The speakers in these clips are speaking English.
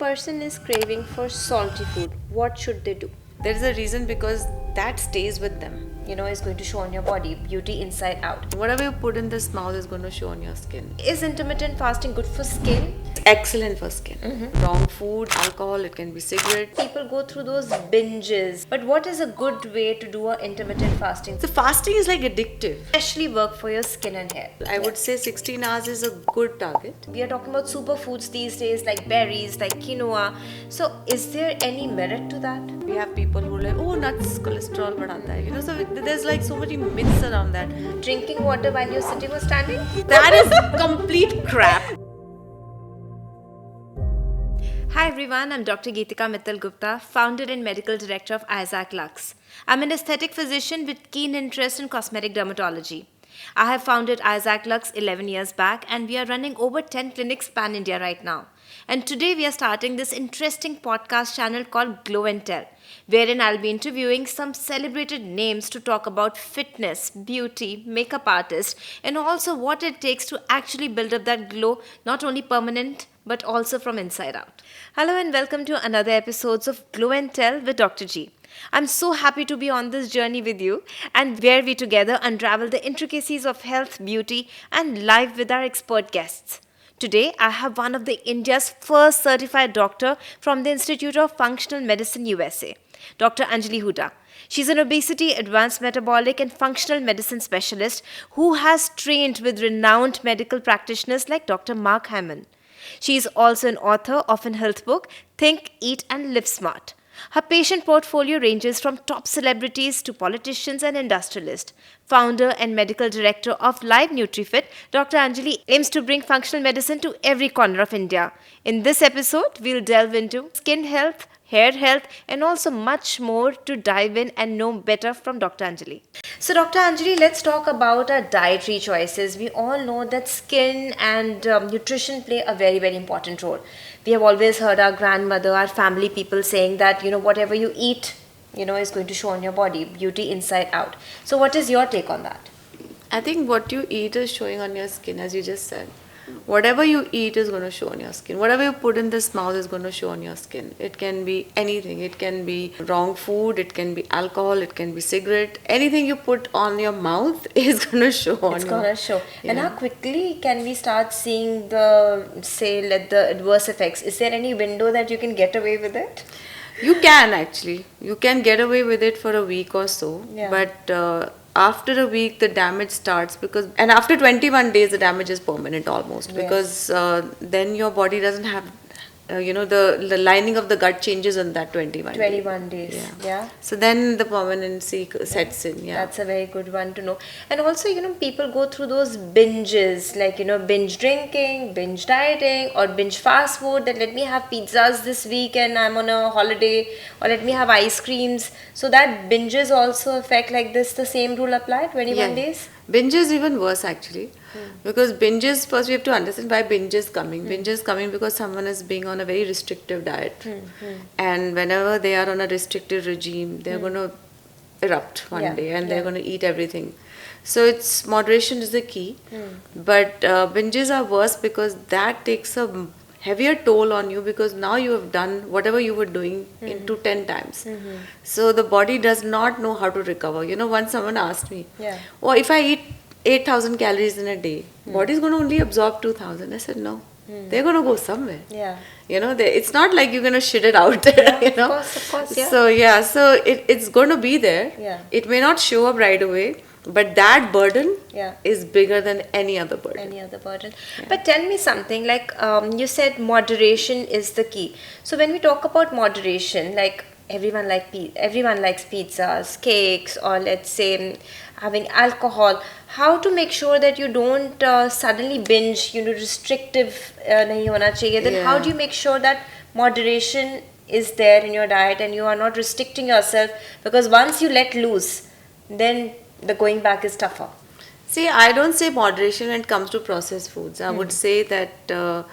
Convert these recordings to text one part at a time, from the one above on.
person is craving for salty food, what should they do? There is a reason, because that stays with them. Is going to show on your body, beauty inside out. Whatever you put in this mouth is going to show on your skin. Is intermittent fasting good for skin? Excellent for skin. Wrong food, alcohol, it can be cigarette. People go through those binges, but what is a good way to do a intermittent fasting? So fasting is like addictive. Especially work for your skin and hair. I would say 16 hours is a good target. We are talking about superfoods these days, like berries, like quinoa. So is there any merit to that? We have people who are like, oh, nuts cholesterol badhata hai. So there's like so many myths around that. Drinking water while you're sitting or standing? That is complete crap. Hi everyone, I'm Dr. Geetika Mittal Gupta, founder and medical director of Isaac Lux. I'm an aesthetic physician with keen interest in cosmetic dermatology. I have founded Isaac Lux 11 years back, and we are running over 10 clinics pan-India right now. And today we are starting this interesting podcast channel called Glow and Tell, wherein I'll be interviewing some celebrated names to talk about fitness, beauty, makeup artists, and also what it takes to actually build up that glow, not only permanent, but also from inside out. Hello and welcome to another episode of Glow and Tell with Dr. G. I'm so happy to be on this journey with you, and where we together unravel the intricacies of health, beauty, and life with our expert guests. Today, I have one of the India's first certified doctor from the Institute of Functional Medicine USA, Dr. Anjali Hooda. She's an obesity, advanced metabolic, and functional medicine specialist who has trained with renowned medical practitioners like Dr. Mark Hyman. She is also an author of an health book, Think, Eat, and Live Smart. Her patient portfolio ranges from top celebrities to politicians and industrialists. Founder and medical director of Live NutriFit, Dr. Anjali aims to bring functional medicine to every corner of India. In this episode, we'll delve into skin health, hair health, and also much more to dive in and know better from Dr. Anjali. So, Dr. Anjali, let's talk about our dietary choices. We all know that skin and nutrition play a very, very important role. We have always heard our grandmother, our family people saying that, whatever you eat, is going to show on your body, beauty inside out. So, what is your take on that? I think what you eat is showing on your skin, as you just said. Whatever you eat is going to show on your skin. Whatever you put in this mouth is going to show on your skin. It can be anything. It can be wrong food. It can be alcohol. It can be cigarette. Anything you put on your mouth is going to show on you. It's going to show. Yeah. And how quickly can we start seeing the adverse effects? Is there any window that you can get away with it? You can actually. You can get away with it for a week or so. Yeah. But after a week the damage starts, and after 21 days the damage is permanent almost. Yes. Because then your body doesn't have the lining of the gut changes in that 21 days. Yeah. So then the permanency sets in. Yeah, that's a very good one to know. And also, people go through those binges, like, binge drinking, binge dieting, or binge fast food, that let me have pizzas this week and I'm on a holiday, or let me have ice creams. So that binges also affect like this. The same rule apply, 21 days? Binge is even worse actually. Because binges, first we have to understand why binge is coming. Binge is coming because someone is being on a very restrictive diet. And whenever they are on a restrictive regime, they're going to erupt one day and they're going to eat everything. So moderation is the key. But binges are worse because that takes a heavier toll on you, because now you have done whatever you were doing into 10 times. So the body does not know how to recover. Once someone asked me, oh, if I eat 8,000 calories in a day, body is going to only absorb 2,000. I said, no, they're going to go somewhere. Yeah. It's not like you're going to shit it out there, Of course, yeah. So it's going to be there. Yeah. It may not show up right away, but that burden is bigger than any other burden. Yeah. But tell me something, like you said moderation is the key. So when we talk about moderation, like everyone likes pizzas, cakes, or let's say having alcohol. How to make sure that you don't suddenly binge, restrictive nahi hona chahiye. Then how do you make sure that moderation is there in your diet and you are not restricting yourself? Because once you let loose, then the going back is tougher. See, I don't say moderation when it comes to processed foods. I would say that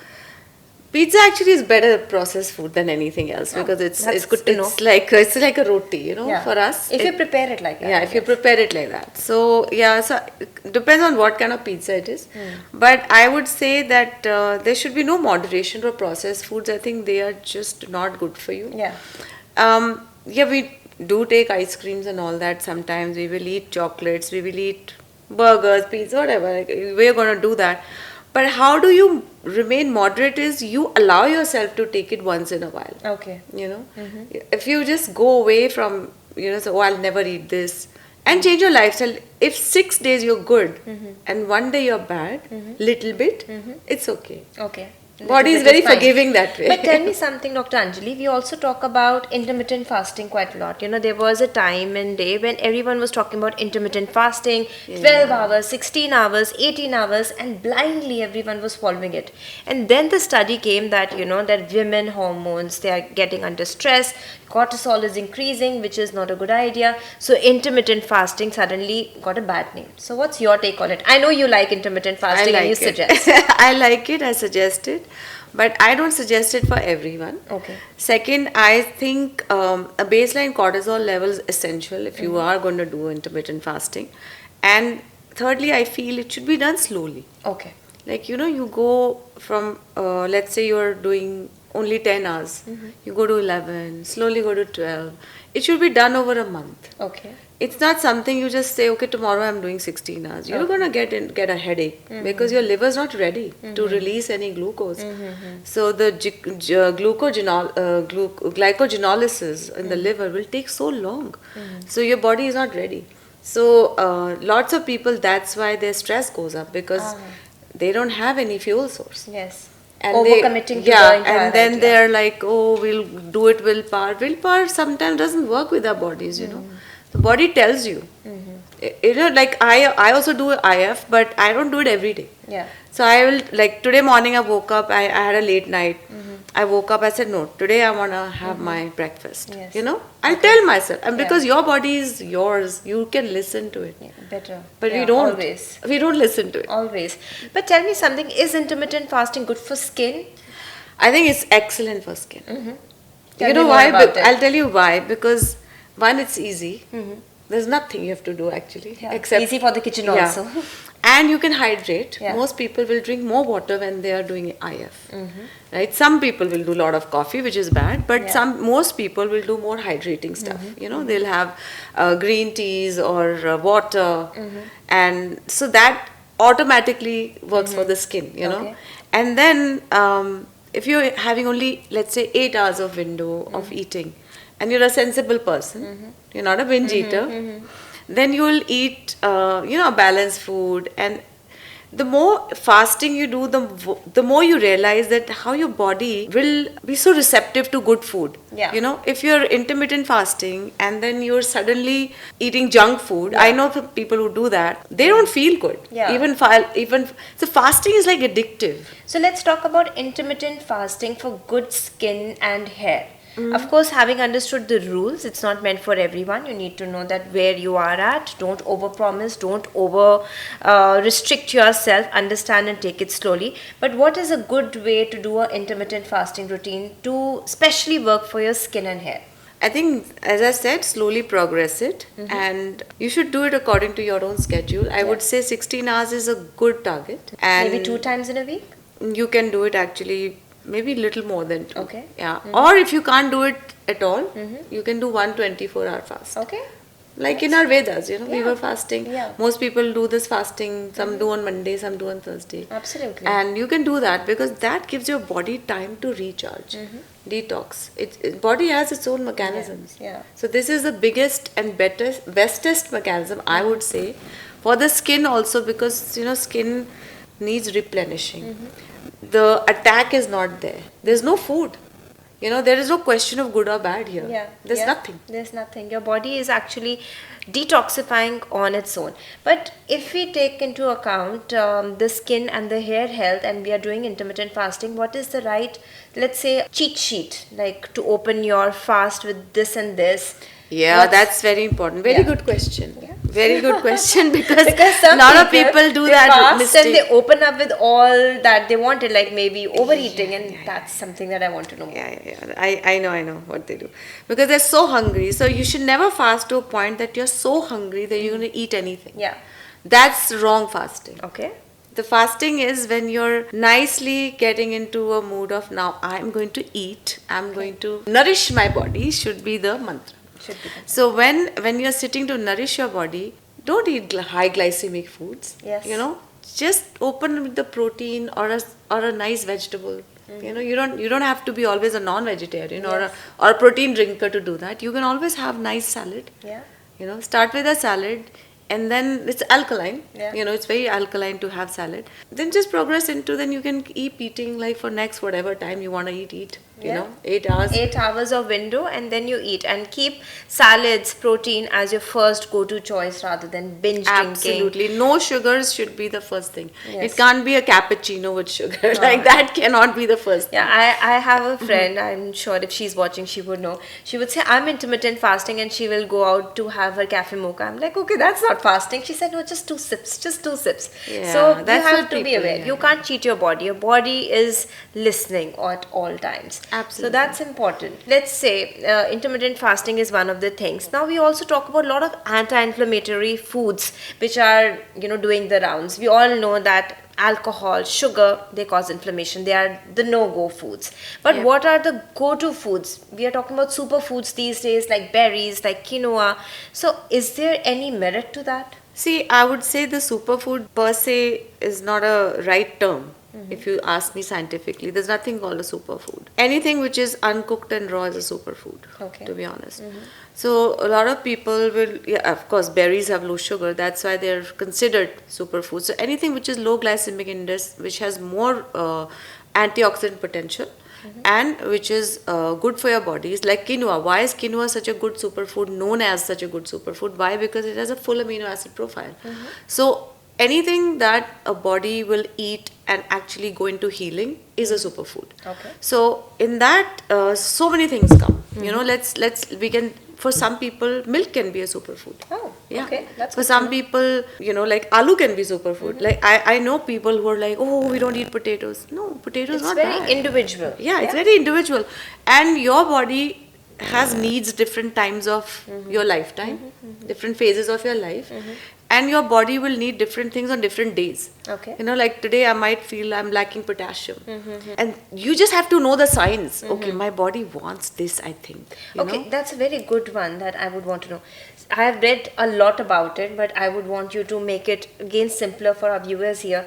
Pizza actually is better processed food than anything else because that's good to know. it's like a roti, you know, for us. If you prepare it like that. Yeah, if you prepare it like that. So yeah, so it depends on what kind of pizza it is. But I would say that there should be no moderation for processed foods. I think they are just not good for you. Yeah. Yeah, we do take ice creams and all that sometimes. We will eat chocolates, we will eat burgers, pizza, whatever. Like, we're going to do that. But how do you remain moderate is you allow yourself to take it once in a while. Okay. You know, if you just go away from, you know, so, oh, I'll never eat this and change your lifestyle. If 6 days you're good and one day you're bad, little bit, it's okay. Okay. Body is very forgiving that way. But tell me something, Dr. Anjali. We also talk about intermittent fasting quite a lot. You know, there was a time and day when everyone was talking about intermittent fasting, 12 hours, 16 hours, 18 hours, and blindly everyone was following it. And then the study came that, you know, that women hormones, they are getting under stress, cortisol is increasing, which is not a good idea. So intermittent fasting suddenly got a bad name. So what's your take on it? I know you like intermittent fasting and you suggest. I like it, I suggest it. But I don't suggest it for everyone. Okay. Second, I think a baseline cortisol level is essential if you are going to do intermittent fasting. And thirdly, I feel it should be done slowly. Okay. Like, you know, you go from, let's say you're doing only 10 hours, you go to 11, slowly go to 12. It should be done over a month. Okay. It's not something you just say, okay, tomorrow I'm doing 16 hours. You're going to get a headache because your liver is not ready to release any glucose. So the glycogenolysis in the liver will take so long. So your body is not ready. So lots of people, that's why their stress goes up because they don't have any fuel source. Yes. And Overcommitting to the entire and then idea. they're like, oh, we'll do it willpower. Willpower sometimes doesn't work with our bodies, you know. The body tells you. You know, like I also do IF, but I don't do it every day. Yeah. So I will, like today morning I woke up, I had a late night. I woke up, I said, no, today I want to have my breakfast. Yes. You know, I'll tell myself. And because your body is yours, you can listen to it. Yeah, better. But Yeah, we don't. always. We don't listen to it. Always. But tell me something, is intermittent fasting good for skin? I think it's excellent for skin. Tell You me know more why? about it. I'll tell you why. Because one, it's easy. There's nothing you have to do actually, Yeah. except Easy for the kitchen also. And you can hydrate. Yeah. Most people will drink more water when they are doing IF. Right? Some people will do a lot of coffee, which is bad, but most people will do more hydrating stuff. You know, they'll have green teas or water, and so that automatically works for the skin. You know, Okay. and then if you're having only, let's say, 8 hours of window of eating, and you're a sensible person, you're not a binge eater, then you will eat, you know, balanced food. And the more fasting you do, the more you realize that how your body will be so receptive to good food. Yeah. You know, if you're intermittent fasting and then you're suddenly eating junk food, I know people who do that, they don't feel good. Yeah. Even so fasting is like addictive. So let's talk about intermittent fasting for good skin and hair. Of course, having understood the rules, it's not meant for everyone. You need to know that where you are at. Don't overpromise. Don't over restrict yourself. Understand and take it slowly. But what is a good way to do an intermittent fasting routine to especially work for your skin and hair? I think, as I said, slowly progress it, and you should do it according to your own schedule. I would say 16 hours is a good target, and Maybe 2 times in a week? you can do it actually maybe little more than 2. Okay. Yeah. Or if you can't do it at all, you can do 1 24-hour fast. Okay. Like in our Vedas, you know, we Yeah. were fasting. Yeah. Most people do this fasting. Some do on Monday, some do on Thursday. Absolutely. And you can do that because that gives your body time to recharge, detox. Body has its own mechanisms. Yeah. So this is the biggest and bestest mechanism, I would say, for the skin also, because you know skin needs replenishing. The attack is not there. There's no food. You know, there is no question of good or bad here. Yeah. There's yeah. nothing. There's nothing. Your body is actually detoxifying on its own. But if we take into account the skin and the hair health and we are doing intermittent fasting, what is the right, let's say, cheat sheet, like to open your fast with this and this? Yeah, that's very important. Very good question. Yeah. Very good question because Because a some lot of people do they that fast mistake. and they open up with all that they wanted, like maybe overeating, and that's something that I want to know. Yeah. I know what they do. Because they're so hungry. So you should never fast to a point that you're so hungry that you're going to eat anything. Yeah. That's wrong fasting. Okay. The fasting is when you're nicely getting into a mood of now I'm going to eat, I'm going to nourish my body, should be the mantra. Should be. So when you're sitting to nourish your body, don't eat high glycemic foods. Yes. You know, just open with the protein or a nice vegetable. You know, you don't have to be always a non-vegetarian Yes. or a protein drinker to do that. You can always have nice salad. Yeah. You know, start with a salad, and then it's alkaline. Yeah. You know, it's very alkaline to have salad. Then just progress into, then you can keep eating like for next whatever time you want to eat. You Yeah. know, 8 hours. 8 hours of window, and then you eat, and keep salads, protein as your first go-to choice rather than binge drinking. Absolutely. No sugars should be the first thing. Yes. It can't be a cappuccino with sugar. Like that cannot be the first thing. Yeah, I have a friend, I'm sure if she's watching, she would know. She would say, I'm intermittent fasting, and she will go out to have her cafe mocha. I'm like, okay, that's not fasting. She said, no, just 2 sips, just 2 sips. Yeah, so you that's have what to be people- aware. yeah. You can't cheat your body. Your body is listening at all times. Absolutely. So that's important. Let's say intermittent fasting is one of the things. Now we also talk about a lot of anti-inflammatory foods which are, doing the rounds. We all know that alcohol, sugar, they cause inflammation. They are the no-go foods. But Yeah. what are the go-to foods? We are talking about superfoods these days, like berries, like quinoa. So is there any merit to that? See, I would say the superfood per se is not a right term. If you ask me scientifically, there's nothing called a superfood. Anything which is uncooked and raw is a superfood, Okay. to be honest. So a lot of people will, yeah, of course, berries have low sugar. That's why they're considered superfoods. So anything which is low glycemic index, which has more antioxidant potential, and which is good for your body, is like quinoa. Why is quinoa such a good superfood, known as such a good superfood? Why? Because it has a full amino acid profile. So anything that a body will eat and actually go into healing is a superfood. Okay. So in that, so many things come. You know, we can. For some people, milk can be a superfood. Oh, Yeah. okay. That's For good to some know. people, like aloo can be superfood. Like I know people who are like, oh, we don't eat potatoes. No, potatoes It's not very bad. individual. Yeah, it's very individual. And your body has needs different times of your lifetime, different phases of your life. And your body will need different things on different days. Okay. You know, like today I might feel I'm lacking potassium. And you just have to know the signs. Okay, my body wants this, I think. You Okay, know? that's a very good one that I would want to know. I have read a lot about it, but I would want you to make it again simpler for our viewers here.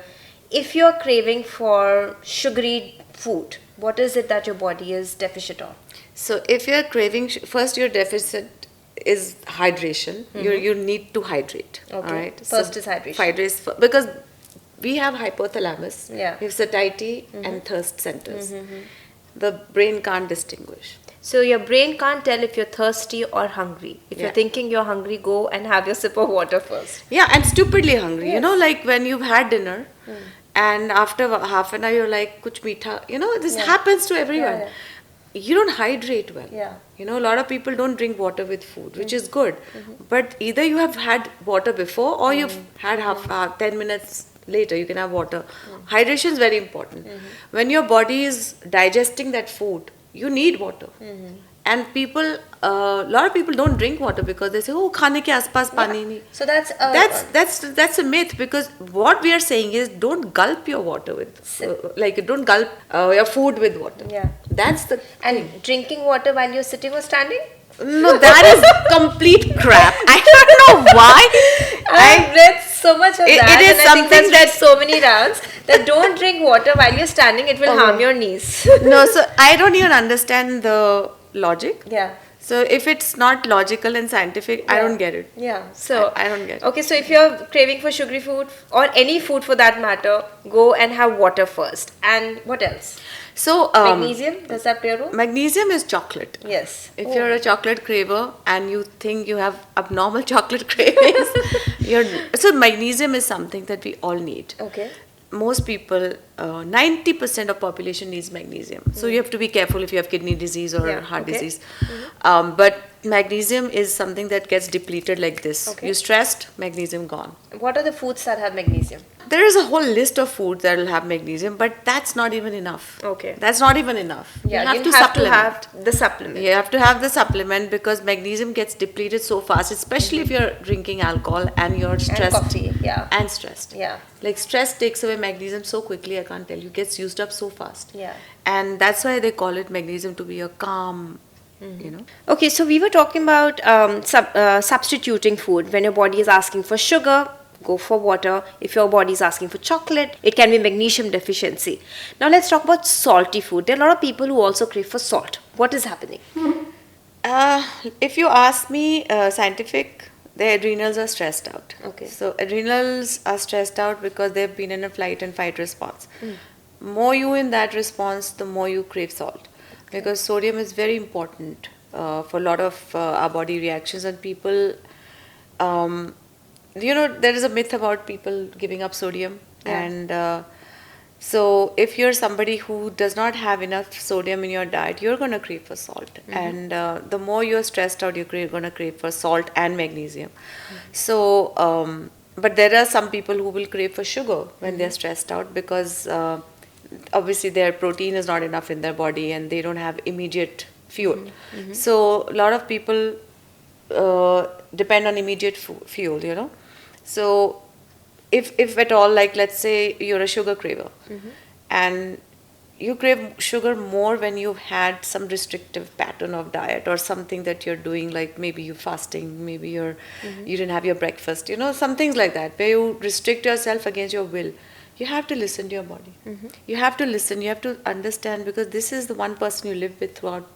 If you're craving for sugary food, what is it that your body is deficient of? So if you're craving, first your deficit is hydration. You need to hydrate. Okay. All right. First is hydration. Because we have hypothalamus. Yeah. We have satiety and thirst centers. The brain can't distinguish. So your brain can't tell if you're thirsty or hungry. If you're Yeah. thinking you're hungry, go and have your sip of water first. Yeah, and stupidly hungry. You Yes. know, like when you've had dinner and after half an hour you're like, kuch meetha. You know, this Yeah. happens to everyone. Yeah, You don't hydrate well. Yeah. You know, a lot of people don't drink water with food, which is good. But either you have had water before or you've had 10 minutes later, you can have water. Hydration is very important. When your body is digesting that food, you need water. And people, a lot of people don't drink water because they say, oh, khane ke aspas pani nahi. So that's That's a myth, because what we are saying is don't gulp your water with, don't gulp your food with water. Yeah. That's the and thing. drinking water while you're sitting or standing? No, that is complete crap. I don't know why. I've read so much of It- that, it is and I think something that's read so many rounds that don't drink water while you're standing, it will harm your knees. No, so I don't even understand the logic. Yeah. So if it's not logical and scientific, I don't get it. Yeah. So I don't get it. Okay, so if you're craving for sugary food or any food for that matter, go and have water first. And what else? So Magnesium, does that play a role? magnesium is chocolate. Yes. If you're a chocolate craver and you think you have abnormal chocolate cravings, so magnesium is something that we all need. Okay. Most people 90% of population needs magnesium. So you have to be careful if you have kidney disease or Yeah, heart okay. disease. But magnesium is something that gets depleted like this. Okay. You stressed, magnesium gone. What are the foods that have magnesium? There is a whole list of foods that will have magnesium, but that's not even enough. Okay. That's not even enough. Yeah, you have to have supplement. to have the supplement. You have to have the supplement because magnesium gets depleted so fast, especially if you're drinking alcohol and you're stressed. And coffee, yeah. And stressed. Yeah. Like stress takes away magnesium so quickly, I can't tell you. It gets used up so fast. Yeah. And that's why they call it magnesium to be a calm, you know. Okay, so we were talking about substituting food. When your body is asking for sugar, go for water. If your body is asking for chocolate, it can be magnesium deficiency. Now let's talk about salty food. There are a lot of people who also crave for salt. What is happening? If you ask me, scientific, the adrenals are stressed out. Okay. So adrenals are stressed out because they've been in a flight and fight response. More you in that response, the more you crave salt. Because sodium is very important for a lot of our body reactions, and people, there is a myth about people giving up sodium. Yeah. And so if you're somebody who does not have enough sodium in your diet, you're going to crave for salt. And the more you're stressed out, you're going to crave for salt and magnesium. So, but there are some people who will crave for sugar when they're stressed out because obviously their protein is not enough in their body and they don't have immediate fuel. So a lot of people depend on immediate fuel, you know. So if at all, like let's say you're a sugar craver and you crave sugar more when you've had some restrictive pattern of diet or something that you're doing, like maybe you're fasting, maybe you didn't have your breakfast, you know, some things like that where you restrict yourself against your will. You have to listen to your body. You have to listen, you have to understand, because this is the one person you live with throughout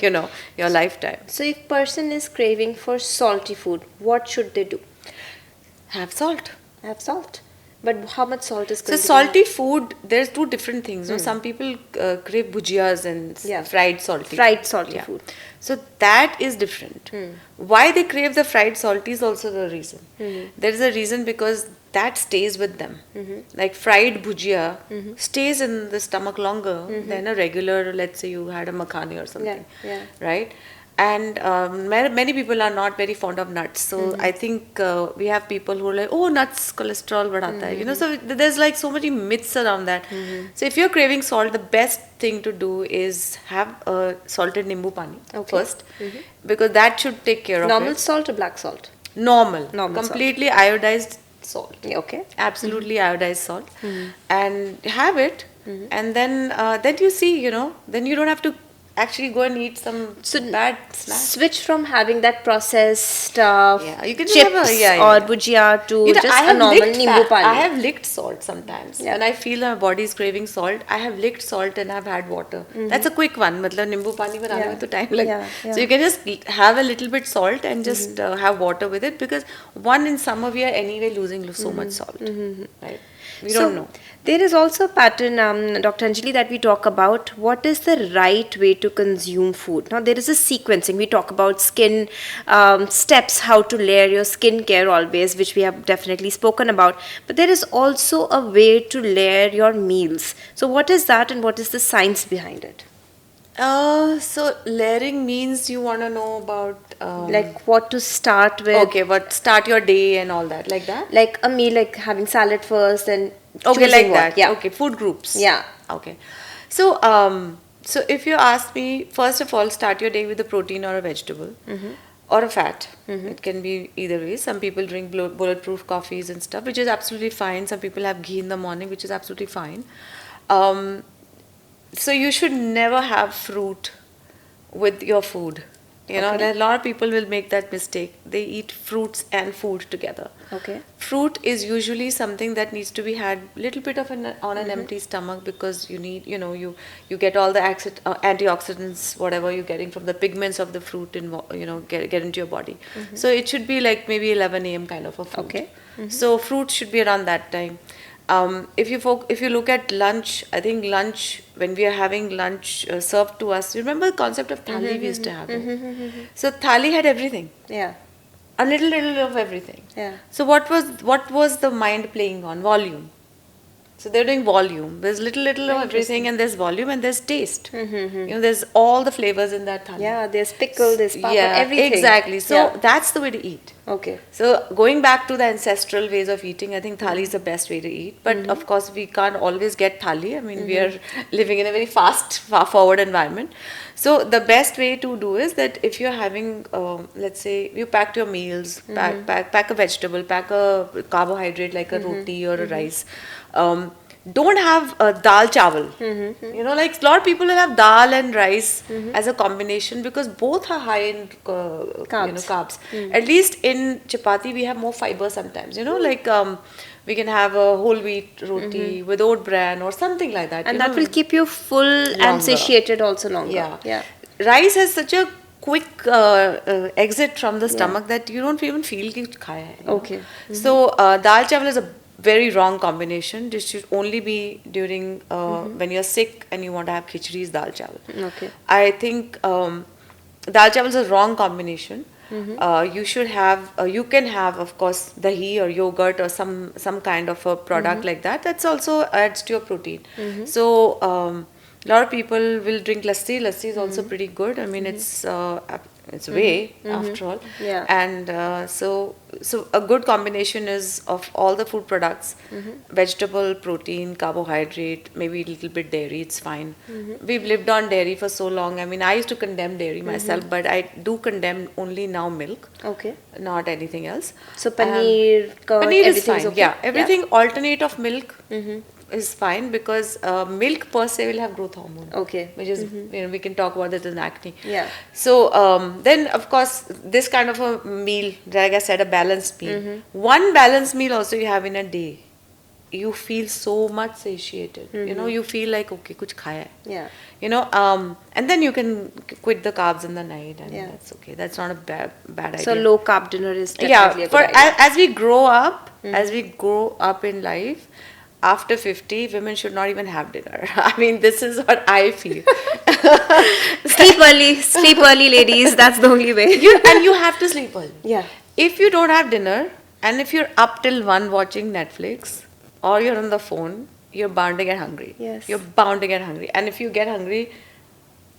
you know, your lifetime. So if person is craving for salty food, what should they do? Have salt. Have salt. But how much salt is So going to be salty food, there's two different things. No? Some people crave bhujiyas and fried salty. Fried salty food. So that is different. Why they crave the fried salty is also the reason. There is a reason because that stays with them. Like fried bhujia stays in the stomach longer than a regular, let's say you had a makhani or something. Right? And many people are not very fond of nuts. So I think we have people who are like, oh, nuts, cholesterol badhata hai. You know, so there's like so many myths around that. So if you're craving salt, the best thing to do is have a salted nimbu pani first. Because that should take care of normal it. salt or black salt? Normal salt. Completely iodized salt. Okay. Absolutely iodized salt. And have it. And then you see, you know, then you don't have to actually go and eat some bad snacks. Switch from having that processed you can chips have or bhujia to you know, just a normal nimbu pani. I have licked salt sometimes. When I feel my body is craving salt, I have licked salt and I've had water. That's a quick one. Matlab nimbu pani banane mein to time lagta. So you can just have a little bit salt and just have water with it, because one, in summer we are anyway losing so much salt. Right? We don't know. There is also a pattern, Dr. Anjali, that we talk about. What is the right way to consume food? Now, there is a sequencing. We talk about skin steps, how to layer your skincare always, which we have definitely spoken about. But there is also a way to layer your meals. So what is that and what is the science behind it? So layering means you want to know about like what to start with. Okay, but start your day and all that, like that? Like a meal, like having salad first and okay, like what. that. Yeah. Okay, food groups. Yeah. Okay. So so if you ask me, first of all, start your day with a protein or a vegetable or a fat. It can be either way. Some people drink bulletproof coffees and stuff, which is absolutely fine. Some people have ghee in the morning, which is absolutely fine. So you should never have fruit with your food. You know, a lot of people will make that mistake. They eat fruits and food together. Okay. Fruit is usually something that needs to be had little bit of on an empty stomach, because you need, you know, you get all the antioxidants, whatever you're getting from the pigments of the fruit, in, you know, get into your body. So it should be like maybe 11 a.m. kind of a food. Okay. So fruit should be around that time. If you look at lunch, I think lunch, when we are having lunch served to us, you remember the concept of thali we used to have it? So thali had everything. Yeah. A little of everything. Yeah. So what was the mind playing on? Volume. So they're doing volume. There's little of everything, and there's volume and there's taste. There's all the flavors in that thali. Yeah, there's pickle, there's papad, Yeah, everything. exactly. So that's the way to eat. Okay. So going back to the ancestral ways of eating, I think thali is the best way to eat. But of course, we can't always get thali. I mean, we are living in a very fast, far-forward environment. So the best way to do is that if you're having, let's say, you packed your meals, pack a vegetable, pack a carbohydrate like a roti or a rice. Don't have dal chawal. Like a lot of people will have dal and rice as a combination because both are high in carbs. At least in chapati we have more fiber sometimes. Like we can have a whole wheat roti with oat bran or something like that. And that will keep you full and satiated also longer. Yeah. Rice has such a quick exit from the stomach that you don't even feel ki kuch khaya hai. Okay. So dal chawal is a very wrong combination. This should only be during when you're sick and you want to have khichdi is dal chawal. Okay. I think dal chawal is a wrong combination. You should have, you can have, of course, dahi or yogurt or some kind of a product like that. That's also adds to your protein. So a lot of people will drink lassi. Lassi is also pretty good. I mean, it's whey after all. Yeah. And so a good combination is of all the food products: vegetable, protein, carbohydrate, maybe a little bit dairy. It's fine. We've lived on dairy for so long. I mean, I used to condemn dairy myself, but I do condemn only now milk. Okay. Not anything else. So paneer, curd, Paneer is everything's fine. okay? Yeah, everything alternate of milk is fine because milk per se will have growth hormone. Okay. Which is, we can talk about it in acne. Yeah. So then, of course, this kind of a meal, like I said, a balanced meal. One balanced meal also you have in a day, you feel so much satiated. You feel like, okay, kuch khaya hai. Yeah. And then you can quit the carbs in the night, and that's okay. That's not a bad idea. So low carb dinner is definitely a good idea. As we grow up, in life, after 50, women should not even have dinner. I mean, this is what I feel. Sleep early, ladies. That's the only way. And you have to sleep early. Yeah. If you don't have dinner, and if you're up till 1 watching Netflix, or you're on the phone, you're bound to get hungry. Yes. You're bound to get hungry. And if you get hungry,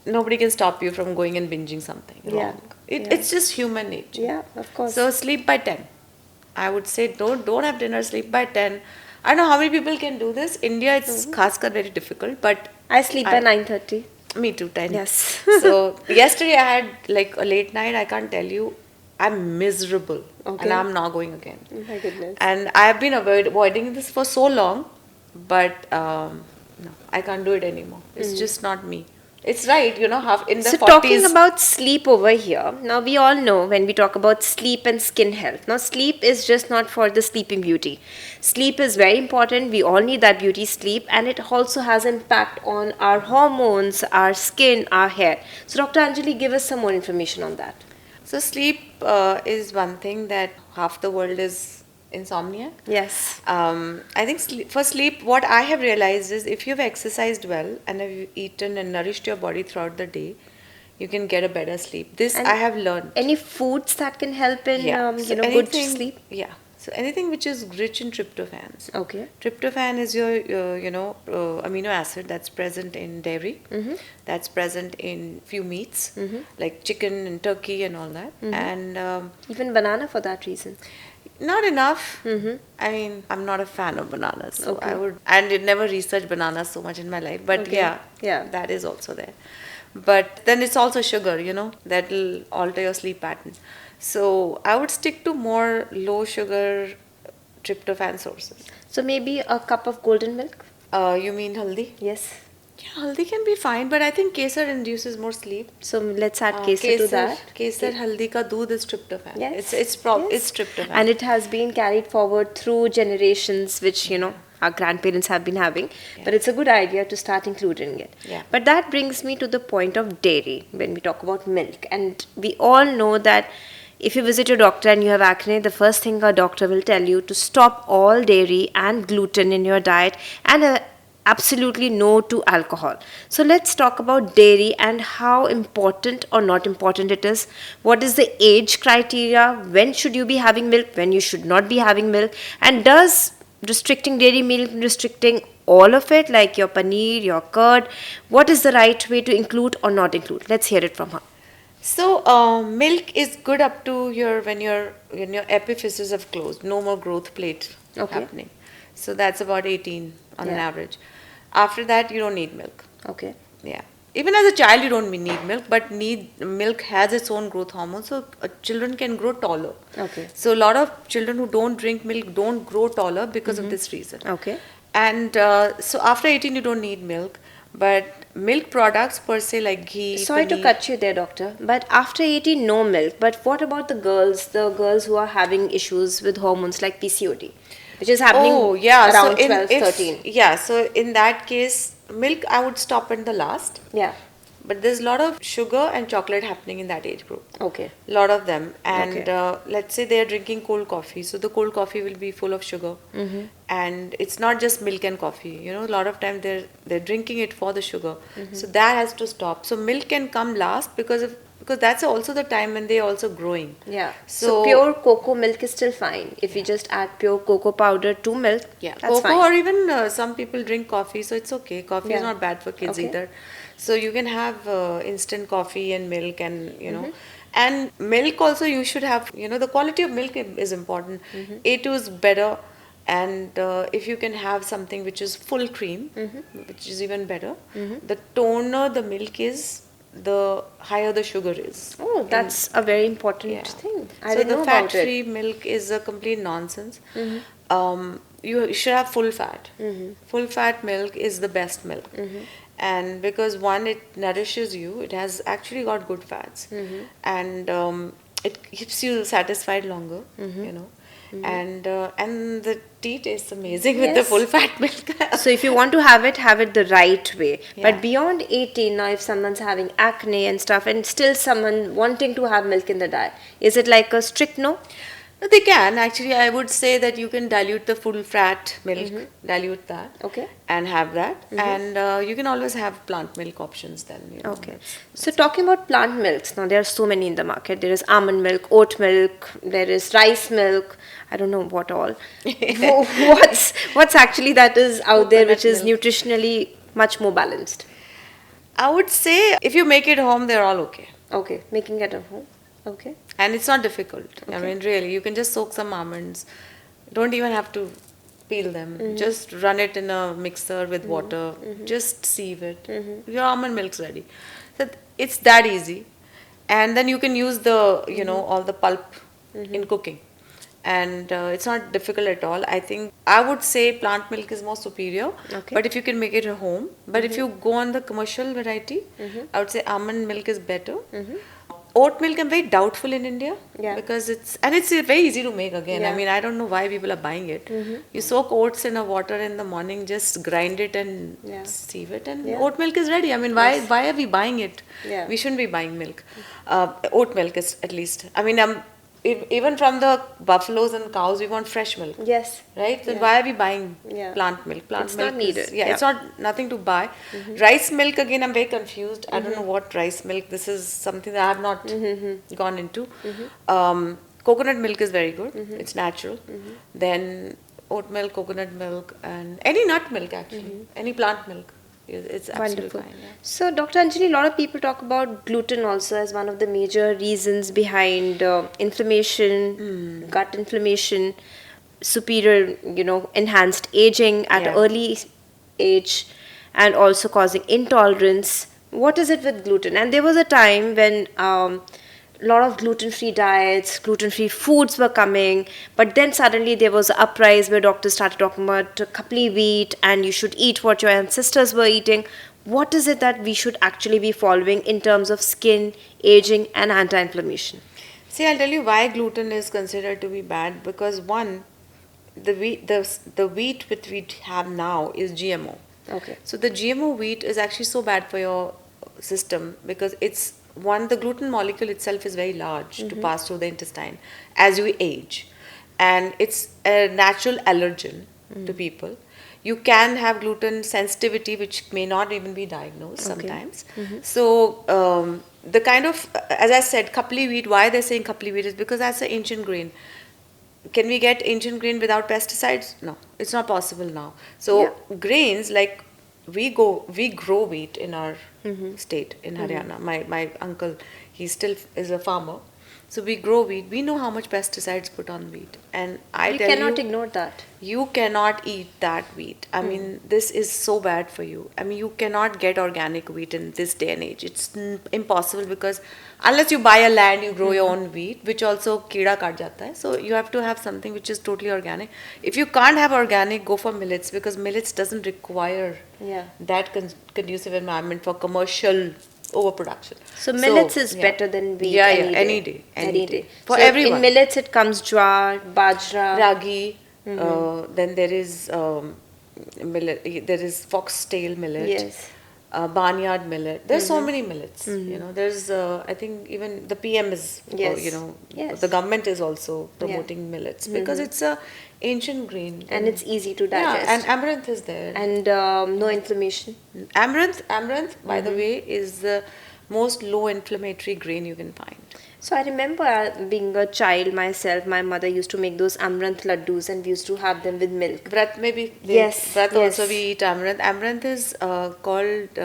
nobody can stop you from going and binging something wrong. It's just human nature. Yeah, of course. So sleep by 10. I would say don't have dinner, sleep by 10. I don't know how many people can do this. India, it's khaskar very difficult, but I sleep by 9:30. Me too, 10. Yes. So yesterday I had like a late night. I can't tell you. I'm miserable. Okay. And I'm not going again. Oh my goodness. And I have been avoiding this for so long, but no, I can't do it anymore. It's just not me. It's right, half in the 40s. So talking about sleep over here, now we all know when we talk about sleep and skin health. Now sleep is just not for the sleeping beauty. Sleep is very important. We all need that beauty sleep, and it also has impact on our hormones, our skin, our hair. So Dr. Anjali, give us some more information on that. So sleep is one thing that half the world is insomnia. Yes. I think for sleep, what I have realized is if you've exercised well and have eaten and nourished your body throughout the day, you can get a better sleep. This And I have learned. Any foods that can help in So good sleep? Yeah. So anything which is rich in tryptophans. Okay. Tryptophan is your amino acid that's present in dairy, that's present in few meats like chicken and turkey and all that, and Even banana for that reason. not enough. I mean, I'm not a fan of bananas, so Okay. I would never researched bananas so much in my life. But Okay. Yeah. that is also there. But then it's also sugar, that will alter your sleep pattern. So I would stick to more low sugar tryptophan sources. So maybe a cup of golden milk? You mean haldi? Yes. Yeah, haldi can be fine, but I think kesar induces more sleep. So let's add kesar to that. Kesar haldi ka doodh is tryptophan. Yes. It's Yes. tryptophan. And it has been carried forward through generations, which, our grandparents have been having. But it's a good idea to start including it. Yeah. But that brings me to the point of dairy when we talk about milk. And we all know that if you visit your doctor and you have acne, the first thing our doctor will tell you to stop all dairy and gluten in your diet and absolutely no to alcohol. So let's talk about dairy and how important or not important it is. What is the age criteria? When should you be having milk? When you should not be having milk? And does restricting dairy milk, restricting all of it, like your paneer, your curd? What is the right way to include or not include? Let's hear it from her. So, milk is good up to your when your epiphyses have closed, no more growth plate Okay. happening. So that's about 18 on an Yeah. average. After that, you don't need milk. Okay. Yeah. Even as a child, you don't need milk, but need milk has its own growth hormone, so children can grow taller. Okay. So a lot of children who don't drink milk don't grow taller because of this reason. Okay. And so after 18, you don't need milk, but milk products per se like ghee. Sorry to paneer- cut you there, doctor. But after 18, no milk. But what about the girls who are having issues with hormones like PCOD, which is happening Oh yeah, around so 12, 13? yeah, so in that case, milk I would stop in the last. Yeah. But there's a lot of sugar and chocolate happening in that age group. Okay. Lot of them, and Okay. let's say they are drinking cold coffee, so the cold coffee will be full of sugar, and it's not just milk and coffee. You know, a lot of time they're drinking it for the sugar, so that has to stop. So milk can come last because that's also the time when they're also growing. Yeah. So, So- pure cocoa milk is still fine. If we just add pure cocoa powder to milk, Yeah, that's cocoa fine. or even some people drink coffee, so it's okay. Coffee is Yeah. not bad for kids Okay. either. So you can have instant coffee and milk, and and milk also you should have. The quality of milk is important. A2 is better, and if you can have something which is full cream, which is even better. The toner the milk is, the higher the sugar is. Oh, that's a very important Yeah. thing. I So didn't the know about it. fat-free milk is a complete nonsense. You should have full fat. Full fat milk is the best milk, and because one, it nourishes you. It has actually got good fats, and it keeps you satisfied longer. And the tea tastes amazing with the Yes. full fat milk. So if you want to have it the right way. Yeah. But beyond 18, now if someone's having acne and stuff, and still someone wanting to have milk in the diet, is it like a strict no? No, they can actually. I would say that you can dilute the full fat milk, dilute that, Okay. and have that, and you can always have plant milk options then. Okay. So talking about plant milks, now there are so many in the market. There is almond milk, oat milk, there is rice milk. I don't know what all. What's actually that is out there which is Coconut nutritionally much more balanced? I would say if you make it home, they're all okay. Okay, making it at home. Okay. And it's not difficult. I mean, really, you can just soak some almonds. Don't even have to peel them. Just run it in a mixer with water. Just sieve it. Your almond milk's ready. So it's that easy. And then you can use all the pulp in cooking. And it's not difficult at all. I think I would say plant milk is more superior. Okay. But if you can make it at home. But if you go on the commercial variety, I would say almond milk is better. Oat milk I'm very doubtful in India, Yeah. because it's very easy to make again. I Yeah. mean, I don't know why people are buying it. You soak oats in a water in the morning, just grind it and Yeah. sieve it, and Yeah. oat milk is ready. I mean, why are we buying it? Yeah. We shouldn't be buying milk. Oat milk is at least. I mean, even from the buffaloes and cows, we want fresh milk. Yes. Right? Then Yeah. why are we buying Yeah. plant milk? Plant It's milk not needed. Is, it's Yeah. not nothing to buy. Rice milk again, I'm very confused. I don't know what rice milk. This is something that I have not gone into. Coconut milk is very good. It's natural. Then oat milk, coconut milk, and any nut milk actually, any plant milk. It's absolutely Wonderful. fine. Yeah. So, Dr. Anjali, a lot of people talk about gluten also as one of the major reasons behind inflammation, gut inflammation, superior, enhanced aging at Yeah. early age, and also causing intolerance. What is it with gluten? And there was a time when a lot of gluten-free diets, gluten-free foods were coming, but then suddenly there was an uprise where doctors started talking about kapli wheat and you should eat what your ancestors were eating. What is it that we should actually be following in terms of skin, aging, and anti-inflammation? See, I'll tell you why gluten is considered to be bad. Because one, the wheat which we have now is GMO. Okay. So the GMO wheat is actually so bad for your system, because it's one, the gluten molecule itself is very large to pass through the intestine as you age, and it's a natural allergen to people. You can have gluten sensitivity, which may not even be diagnosed sometimes. So the kind of, as I said, kapli wheat. Why they're saying kapli wheat is because that's an ancient grain. can we get ancient grain without pesticides? No, it's not possible now. So grains, like we grow wheat in our state in Haryana. My uncle, he still is a farmer. So we grow wheat. We know how much pesticides put on wheat, and I You tell you, cannot ignore that. you cannot eat that wheat. I mean, this is so bad for you. I mean, you cannot get organic wheat in this day and age. It's impossible, because unless you buy a land, you grow your own wheat, which also keeda kaat jata hai. So you have to have something which is totally organic. If you can't have organic, go for millets, because millets doesn't require that conducive environment for commercial overproduction. So millets is better than wheat. Yeah, any day. any day. For So everyone. in millets it comes jowar, bajra, Ragi. Then there is millet. There is foxtail millet. Yes. Barnyard millet. There's so many millets. You know, there's I think even the PM is the government is also promoting millets, because it's a ancient grain and it's easy to digest. Yeah, and amaranth is there. And no inflammation. Amaranth, by the way, is the most low inflammatory grain you can find. So I remember being a child myself, my mother used to make those amaranth laddus, and we used to have them with milk. Vrat maybe. Yes. Also we eat amaranth. Amaranth is called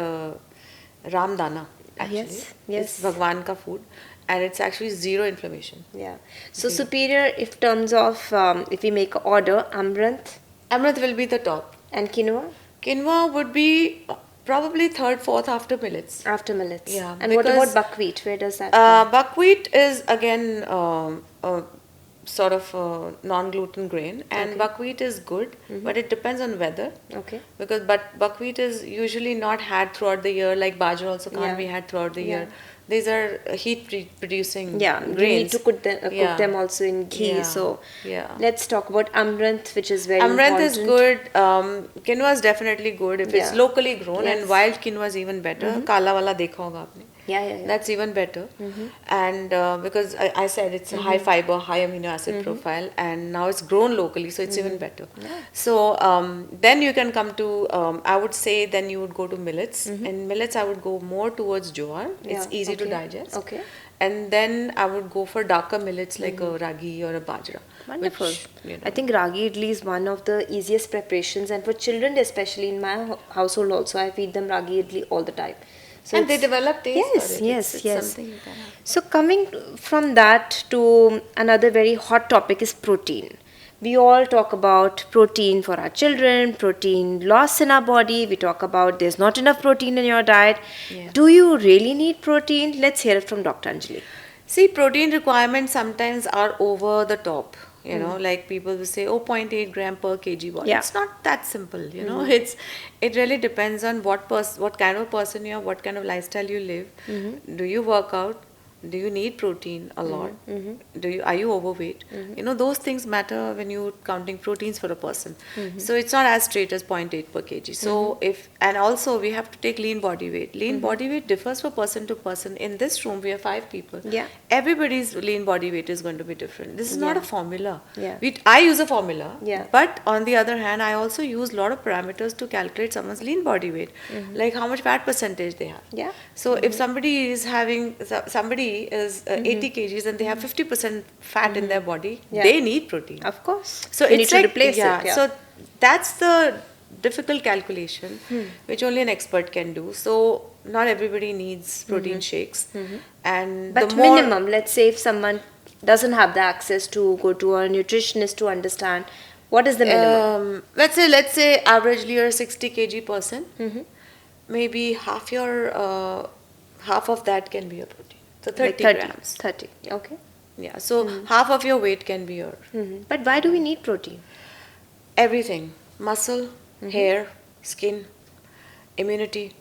Ramdana. Actually. Yes. It's Bhagwan ka food, and it's actually zero inflammation. Yeah. So superior, if terms of if we make an order, amaranth. Amaranth will be the top. And quinoa? Quinoa would be probably third, fourth after millets. After millets. Yeah. And what about buckwheat? Where does that come? Buckwheat is again sort of non-gluten grain, and buckwheat is good, but it depends on weather. Okay. Because buckwheat is usually not had throughout the year, like bajra also can't be had throughout the year. These are heat-producing grains. You need to cook them also in ghee. So let's talk about amaranth, which is very Amaranth important. is good. Quinoa is definitely good if it's locally grown, and wild quinoa is even better. Kala wala dekha hoga aapne. Yeah. That's even better. And because I said it's a high fiber, high amino acid profile, and now it's grown locally, so it's even better. So then you can come to, I would say, then you would go to millets. And millets, I would go more towards jowar. It's easy to digest. Okay. And then I would go for darker millets like a ragi or a bajra. Wonderful. Which, I think ragi idli is one of the easiest preparations, and for children especially, in my household also, I feed them ragi idli all the time. So and they develop taste for it. Yes. Something you can have. So coming from that to another very hot topic is protein. We all talk about protein for our children, protein loss in our body. We talk about there's not enough protein in your diet. Do you really need protein? Let's hear it from Dr. Anjali. See, protein requirements sometimes are over the top. You know, like people will say, 0.8 gram per kg body. It's not that simple, you know. It really depends on what kind of person you are, what kind of lifestyle you live. Do you work out? Do you need protein a lot? Are you overweight? You know, those things matter when you're counting proteins for a person. So it's not as straight as 0.8 per kg. So and also we have to take lean body weight. Lean body weight differs from person to person. In this room, we have 5 people. Everybody's lean body weight is going to be different. This is not a formula. I use a formula. But on the other hand, I also use a lot of parameters to calculate someone's lean body weight. Like how much fat percentage they have. So if somebody is 80 kgs and they have 50% fat in their body, they need protein. Of course. So you it's need to replace it. So that's the difficult calculation which only an expert can do. So not everybody needs protein shakes. And but the more minimum, let's say if someone doesn't have the access to go to a nutritionist to understand, what is the minimum? let's say averagely you're a 60 kg person. Maybe half of that can be your protein. So 30 grams. 30. Okay. Yeah. So half of your weight can be your. But why do we need protein? Everything: muscle, hair, skin, immunity.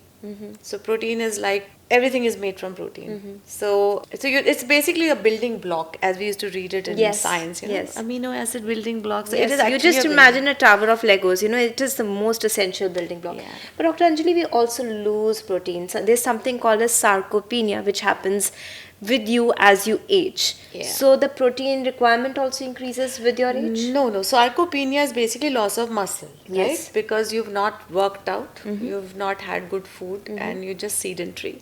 So protein is like everything is made from protein. So it's basically a building block, as we used to read it in science. You know? Amino acid building blocks. So it is actually you just imagine a tower of Legos. You know, it is the most essential building block. But Dr. Anjali, we also lose protein. So there's something called as sarcopenia, which happens with you as you age. So the protein requirement also increases with your age? No. Sarcopenia is basically loss of muscle, right? Because you've not worked out, you've not had good food, and you're just sedentary.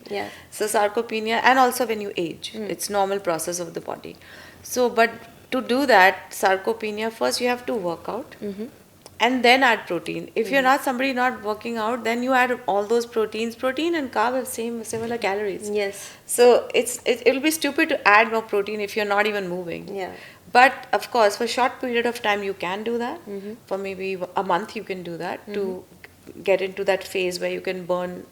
So sarcopenia, and also when you age, it's normal process of the body. So, but to do that sarcopenia, first you have to work out and then add protein. If you're not somebody not working out, then you add all those proteins. Protein and carb have similar calories. Yes. So it'll be stupid to add more protein if you're not even moving. Yeah. But of course, for a short period of time, you can do that. For maybe a month, you can do that to get into that phase where you can burn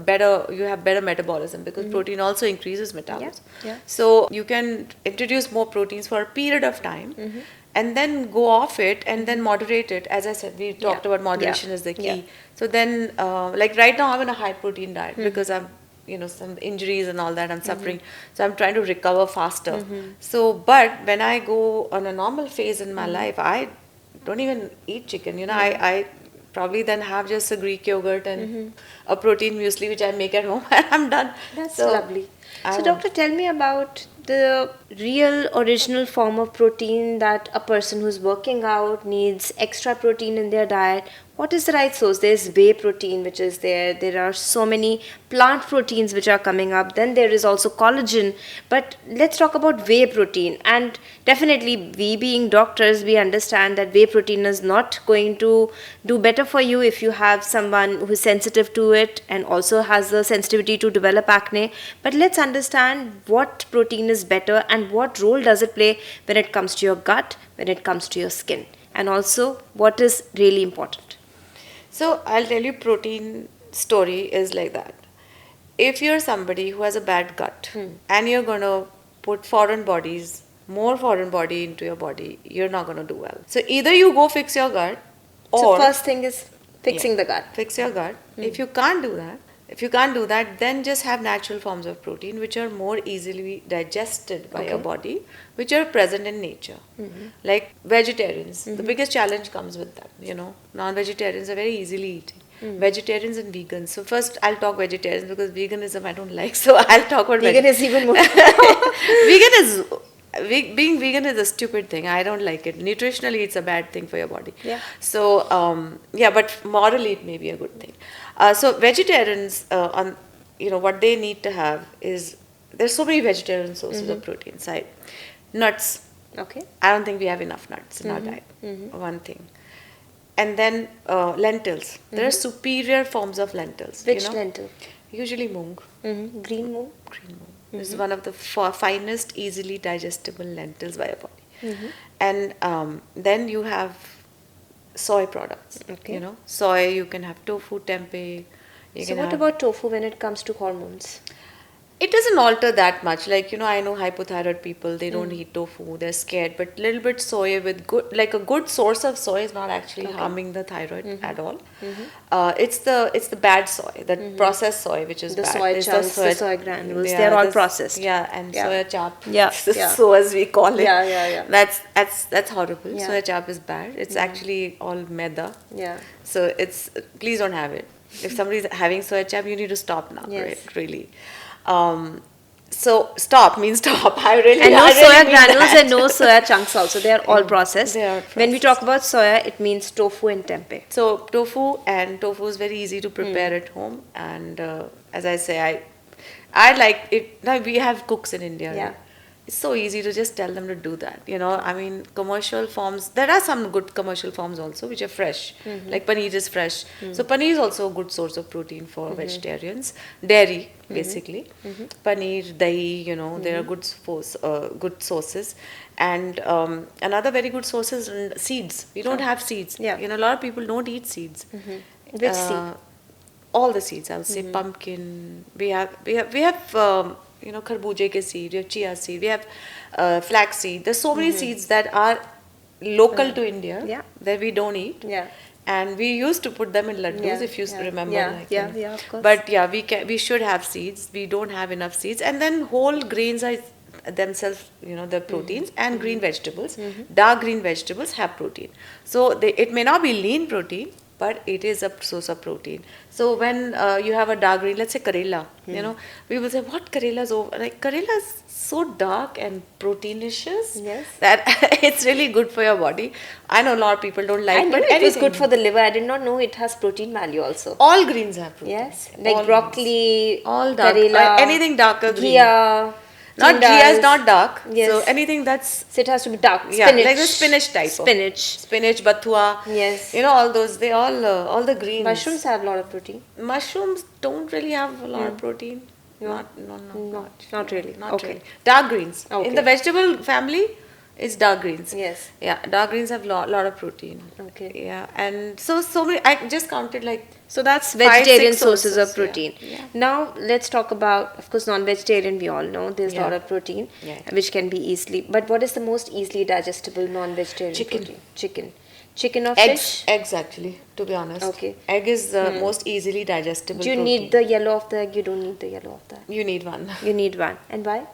better. You have better metabolism because protein also increases metabolism. Yeah. So you can introduce more proteins for a period of time. And then go off it and then moderate it. As I said, we talked about moderation is the key. Yeah. So then, like right now, I'm on a high protein diet because I'm, some injuries and all that I'm suffering. So I'm trying to recover faster. So, but when I go on a normal phase in my life, I don't even eat chicken. I probably then have just a Greek yogurt and a protein muesli, which I make at home, and I'm done. That's So, lovely. So, doctor, tell me about the real original form of protein that a person who's working out needs extra protein in their diet. What is the right source? There's whey protein, which is there. There are so many plant proteins which are coming up. Then there is also collagen. But let's talk about whey protein. And definitely, we being doctors, we understand that whey protein is not going to do better for you if you have someone who is sensitive to it and also has the sensitivity to develop acne. But let's understand what protein is better and what role does it play when it comes to your gut, when it comes to your skin, and also what is really important. So I'll tell you, protein story is like that. If you're somebody who has a bad gut and you're going to put more foreign body into your body, you're not going to do well. So either you go fix your gut, or So first thing is fixing the gut. fix your gut. If you can't do that, then just have natural forms of protein which are more easily digested by your body, which are present in nature. Like vegetarians, the biggest challenge comes with that. Non-vegetarians are very easily eating. Vegetarians and vegans. So first I'll talk vegetarians because veganism I don't like. So I'll talk about Vegan is even more. being vegan is a stupid thing. I don't like it. Nutritionally, it's a bad thing for your body. Yeah. So, but morally, it may be a good thing. So vegetarians, what they need to have is, there's so many vegetarian sources of protein. Side nuts. Okay. I don't think we have enough nuts in our diet. One thing. And then lentils. There are superior forms of lentils. Which lentil? Usually moong. Green moong. Green moong. This is one of the finest, easily digestible lentils by your body. And then you have soy products. Okay. Soy, you can have tofu, tempeh. So what about tofu when it comes to hormones? It doesn't alter that much. Like, I know hypothyroid people, they don't eat tofu, they're scared. But little bit soy with a good source of soy is not actually harming the thyroid at all. It's the bad soy, the processed soy, which is The bad. soy There's chunks, the soy granules, yeah, they're all there's- processed. Yeah, and soya chap. Yeah, So as we call it. Yeah. That's horrible. Yeah. Soya chap is bad. It's actually all maida. Yeah. So please don't have it. If somebody's having soya chap, you need to stop now. Yes. Right? Really. So stop means stop. And no I really soya mean granules that. and no soya chunks also. They are all processed. They are When we talk about soya, it means tofu and tempeh. So tofu is very easy to prepare at home, and as I say, I like it. Now we have cooks in India. Yeah. Right? It's so easy to just tell them to do that. I mean, commercial forms. There are some good commercial forms also which are fresh. Like paneer is fresh. So paneer is also a good source of protein for vegetarians. Dairy, basically. Paneer, dahi. There are good sources. And another very good source is seeds. We don't have seeds. Yeah. A lot of people don't eat seeds. Which seed? All the seeds. I would say pumpkin. We have kharbuje ke seed, we have chia seed, we have flax seed. There's so many seeds that are local to India that we don't eat. Yeah. And we used to put them in laddus, if you remember. Yeah, of course. But yeah, we should have seeds. We don't have enough seeds. And then whole grains are themselves, the proteins, and green vegetables. Dark green vegetables have protein. So it may not be lean protein, but it is a source of protein. So when you have a dark green, let's say Karela, we will say, what Karela is over? Like, Karela is so dark and proteinicious that it's really good for your body. I know a lot of people don't like I it, knew but it was anything. good for the liver. I did not know it has protein value also. All greens have protein. Yes, like All broccoli, All dark, Karela, anything darker green. ghea. Not Teen GS, dals. not dark. Yes. So anything that's So it has to be dark. yeah, Spinach. like the spinach type. Spinach. Spinach, bathua. Yes. You know, all those. They all the greens. Mushrooms have a lot of protein. Mushrooms don't really have a lot of protein. No. Not really. Not Okay. really. Dark greens. Okay. In the vegetable family, it's dark greens. Yes. Yeah, dark greens have lot of protein. Okay. Yeah, and so many. I just counted like. So that's 5, vegetarian 6 sources of yeah. protein. Yeah. Now let's talk about, of course, non-vegetarian. We all know there's a lot Yeah. of protein, Yeah. which can be easily. But what is the most easily digestible non-vegetarian Chicken. protein? Chicken. Chicken or Eggs. fish? Eggs actually, to be honest. Okay. Egg is the most easily digestible. Do you protein. need the yellow of the egg? You don't need the yellow of the egg. You need one. You need one. And why?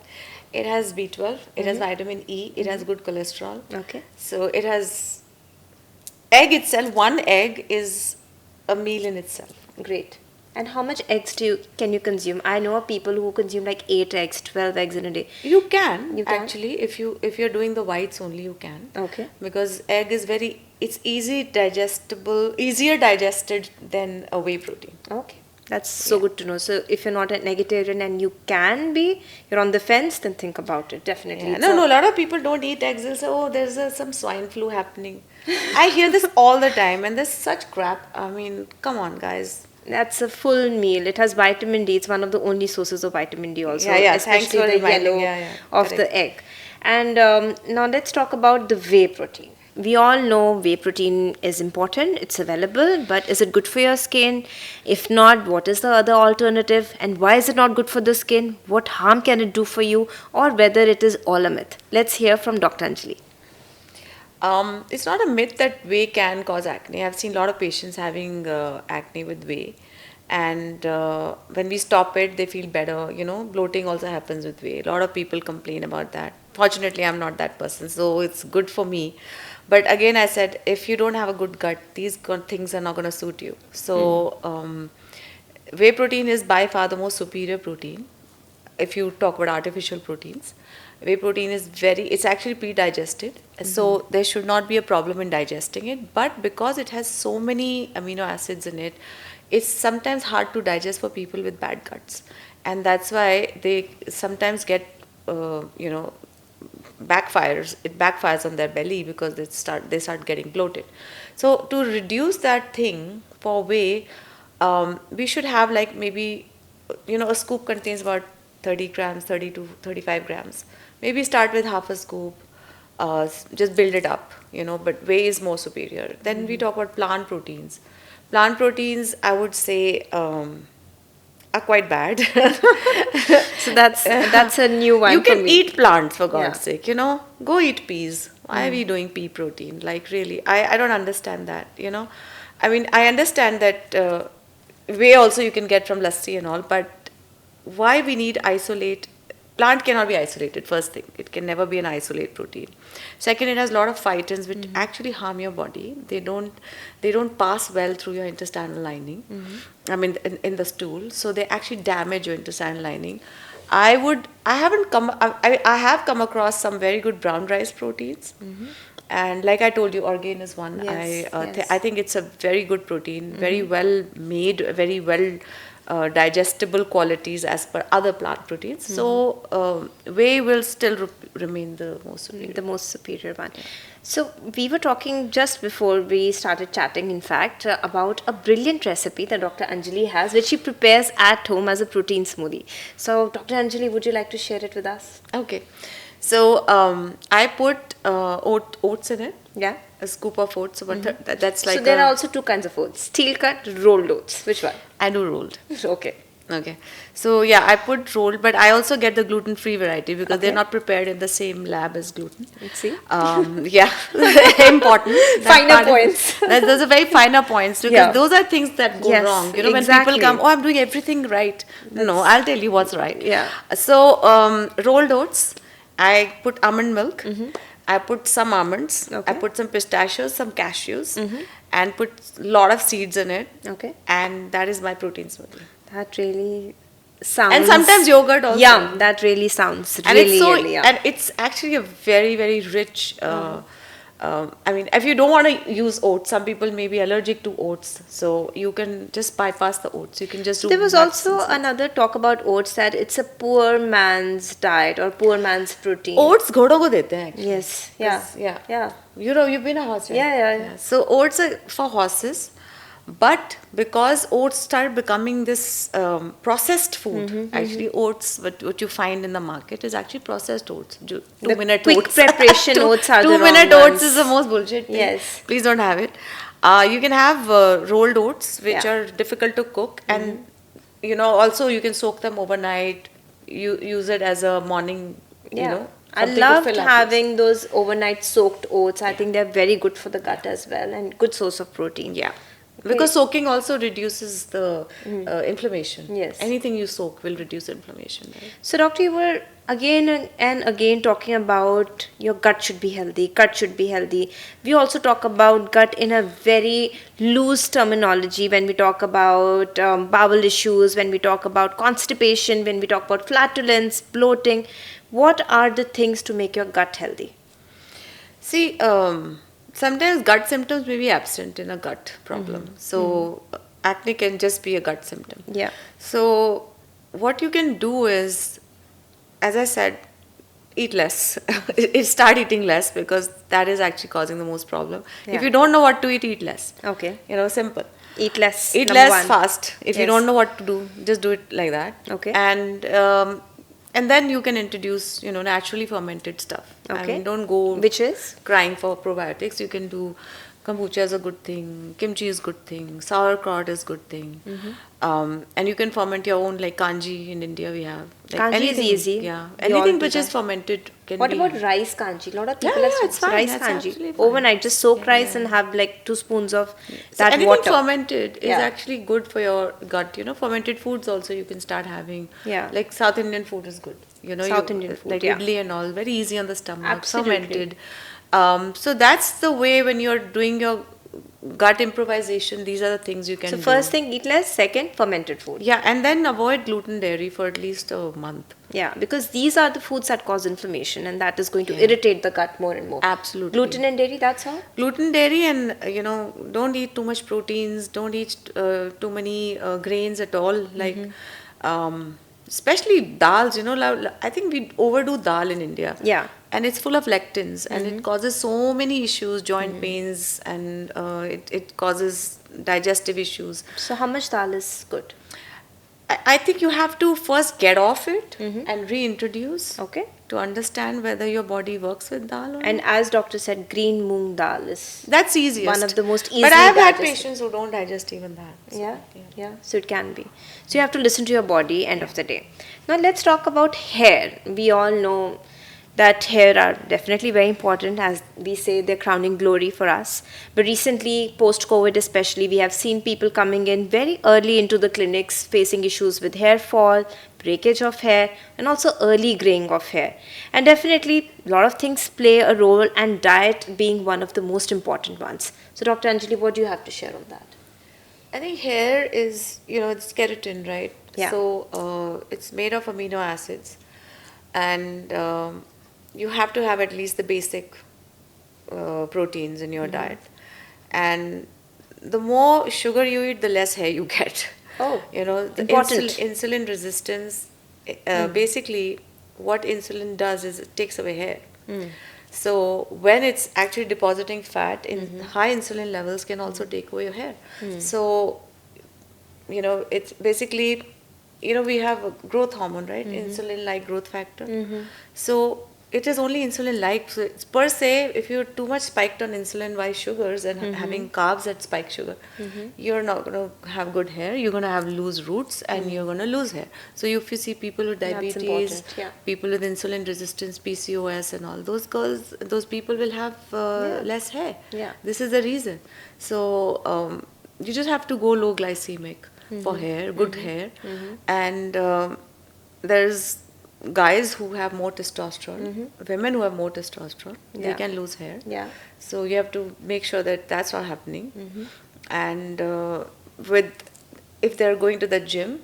It has B12. It has vitamin E. It has good cholesterol. Okay. So it has egg itself. One egg is a meal in itself. Great. And how much eggs can you consume? I know of people who consume like 8 eggs, 12 eggs in a day. You can, You can? actually if you're doing the whites only you can. Okay. Because egg is it's easier digested than a whey protein. Okay. That's so good to know. So if you're not a vegetarian and you can be, you're on the fence, then think about it. Definitely. Yeah. It's No, a lot of people don't eat eggs. They'll say, oh, there's some swine flu happening. I hear this all the time, and there's such crap. I mean, come on, guys. That's a full meal. It has vitamin D. It's one of the only sources of vitamin D also. Yeah, thanks especially for the reminding. yellow Yeah, of correct. the egg. And now let's talk about the whey protein. We all know whey protein is important. It's available, but is it good for your skin? If not, what is the other alternative? And why is it not good for the skin? What harm can it do for you? Or whether it is all a myth? Let's hear from Dr. Anjali. It's not a myth that whey can cause acne. I've seen a lot of patients having acne with whey, and when we stop it, they feel better. You know, bloating also happens with whey. A lot of people complain about that. Fortunately, I'm not that person, so it's good for me. But again, I said, if you don't have a good gut, these things are not going to suit you. So, whey protein is by far the most superior protein. If you talk about artificial proteins, whey protein is it's actually pre-digested. So there should not be a problem in digesting it. But because it has so many amino acids in it, it's sometimes hard to digest for people with bad guts. And that's why they sometimes get, backfires. It backfires on their belly because they start getting bloated. So to reduce that thing for whey, we should have like maybe, a scoop contains about 30 grams, 30 to 35 grams. Maybe start with half a scoop, just build it up, but whey is more superior. Then we talk about plant proteins. Plant proteins, I would say, are quite bad. So that's a new one. You for can me. eat plants for God's Yeah. sake, go eat peas. Why are we doing pea protein? Like really, I don't understand that, I mean, I understand that whey also you can get from lassi and all, but why we need isolate? Plant cannot be isolated, first thing. It can never be an isolate protein. Second, it has a lot of phytins which actually harm your body. They don't pass well through your intestinal lining. I mean, in the stool. So they actually damage your intestinal lining. I have come across some very good brown rice proteins. And like I told you, organ is one. Yes, yes. I think it's a very good protein, very well made, very well digestible qualities as per other plant proteins. So whey will still remain the most superior. The most superior one. So we were talking just before we started chatting, in fact, about a brilliant recipe that Dr. Anjali has, which she prepares at home as a protein smoothie. So Dr. Anjali, would you like to share it with us? Okay. So I put oats in it. Yeah. A scoop of oats. So that's like. So there are also two kinds of oats: steel cut, rolled oats. Which one? I do rolled. Okay. Okay. So yeah, I put rolled, but I also get the gluten-free variety because Okay. they're not prepared in the same lab as gluten. Let's see. Yeah, important. Finer points. Those are very finer points because Yeah. those are things that go Yes, wrong. When exactly. people come, oh, I'm doing everything right. No, I'll tell you what's right. Yeah. So rolled oats, I put almond milk. I put some almonds. Okay. I put some pistachios, some cashews, and put a lot of seeds in it. Okay. And that is my protein smoothie. That really sounds. And sometimes yogurt also. Yum. That really sounds And really, it's so, really yum. and it's actually a very, very rich I mean, if you don't want to use oats, some people may be allergic to oats, so you can just bypass the oats. You can just do There was nuts also and seeds. another talk about oats that it's a poor man's diet or poor man's protein. Oats घोड़ों को देते हैं actually. Yes. Yeah. 'Cause, yeah. Yeah. You know, you've been a horse, right? Yeah. So oats are for horses, but because oats start becoming this processed food, actually oats, what you find in the market is actually processed oats. The 2-minute quick oats. preparation oats are the wrong 2-minute oats ones. is the most bullshit thing. Yes. Please don't have it. You can have rolled oats, which Yeah. are difficult to cook, and you know, also you can soak them overnight. You use it as a morning, you know. I something to loved fill up having those overnight soaked oats. I think they're very good for the gut as well and good source of protein. Yeah. Because soaking also reduces the inflammation. Yes. Anything you soak will reduce inflammation. Right? So, doctor, you were again and again talking about your gut should be healthy. Gut should be healthy. We also talk about gut in a very loose terminology when we talk about bowel issues, when we talk about constipation, when we talk about flatulence, bloating. What are the things to make your gut healthy? See, sometimes gut symptoms may be absent in a gut problem. So, acne can just be a gut symptom. Yeah. So, what you can do is, as I said, eat less. Start eating less because that is actually causing the most problem. Yeah. If you don't know what to eat, eat less. Okay. You know, simple. Eat less. Eat number less one. fast. If you Yes. don't know what to do, just do it like that. Okay. And then you can introduce, you know, naturally fermented stuff. I Okay. mean, don't go Which is? crying for probiotics. You can do kombucha is a good thing, kimchi is good thing, sauerkraut is good thing, and you can ferment your own, like kanji in India we have. Like Kanji is anything, easy. Yeah, We all anything do which is that. fermented can What be. about rice kanji? A lot of people Yeah, have yeah, it's fine. rice That's kanji. absolutely fine. Overnight, just soak Yeah, rice yeah. and have like 2 spoons of So that anything water. fermented is Yeah. actually good for your gut. You know, fermented foods also you can start having. Yeah. Like South Indian food is good. You know, South Indian food, like yeah. idli and all, very easy on the stomach. Absolutely. Fermented. So that's the way when you're doing your gut improvisation. These are the things you can So do. first thing, eat less. Second, fermented food. Yeah, and then avoid gluten dairy for at least a month. Yeah, because these are the foods that cause inflammation and that is going to Yeah. irritate the gut more and more. Absolutely. Gluten and dairy, that's all? Gluten, dairy, and you know, don't eat too much proteins. Don't eat too many grains at all. Like, especially dals. You know, I think we overdo dal in India. Yeah. And it's full of lectins, and it causes so many issues, joint pains, and it causes digestive issues. So how much dal is good? I think you have to first get off it and reintroduce Okay. to understand whether your body works with dal or And not. as doctor said, green moong dal is That's easiest. one of the most easily But I have had digested. patients who don't digest even that. So, yeah. So it can be. So you have to listen to your body end of the day. Now let's talk about hair. We all know that hair are definitely very important, as we say they're crowning glory for us. But recently, post-COVID especially, we have seen people coming in very early into the clinics facing issues with hair fall, breakage of hair, and also early graying of hair. And definitely, a lot of things play a role, and diet being one of the most important ones. So Dr. Anjali, what do you have to share on that? I think hair is, you know, it's keratin, right? Yeah. So it's made of amino acids, and you have to have at least the basic proteins in your diet. And the more sugar you eat, the less hair you get. Oh, You know, the important. insulin resistance, basically what insulin does is it takes away hair. So when it's actually depositing fat, in high insulin levels can also take away your hair. So, you know, it's basically, you know, we have a growth hormone, right? Insulin-like growth factor. So it is only insulin-like. So it's per se, if you're too much spiked on insulin-wise sugars and having carbs that spike sugar, you're not going to have good hair. You're going to have loose roots and you're going to lose hair. So if you see people with That's diabetes, important, yeah. people with insulin resistance, PCOS and all, those girls, those people will have less hair. Yeah. This is the reason. So you just have to go low glycemic for hair, good hair. And there's guys who have more testosterone, women who have more testosterone, they Yeah. can lose hair. Yeah. So you have to make sure that that's not happening. And with if they're going to the gym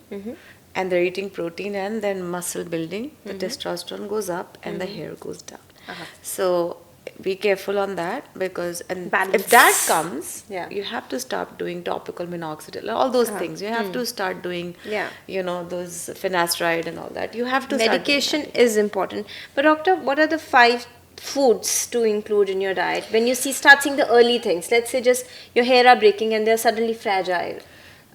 and they're eating protein and then muscle building, the testosterone goes up and the hair goes down. So be careful on that, because if Balance. that comes, Yeah. you have to stop doing topical minoxidil, all those things. You have to start doing, Yeah. those finasteride and all that. You have to start doing Medication that. is important. But doctor, what are the 5 foods to include in your diet when you start seeing the early things? Let's say just your hair are breaking and they're suddenly fragile.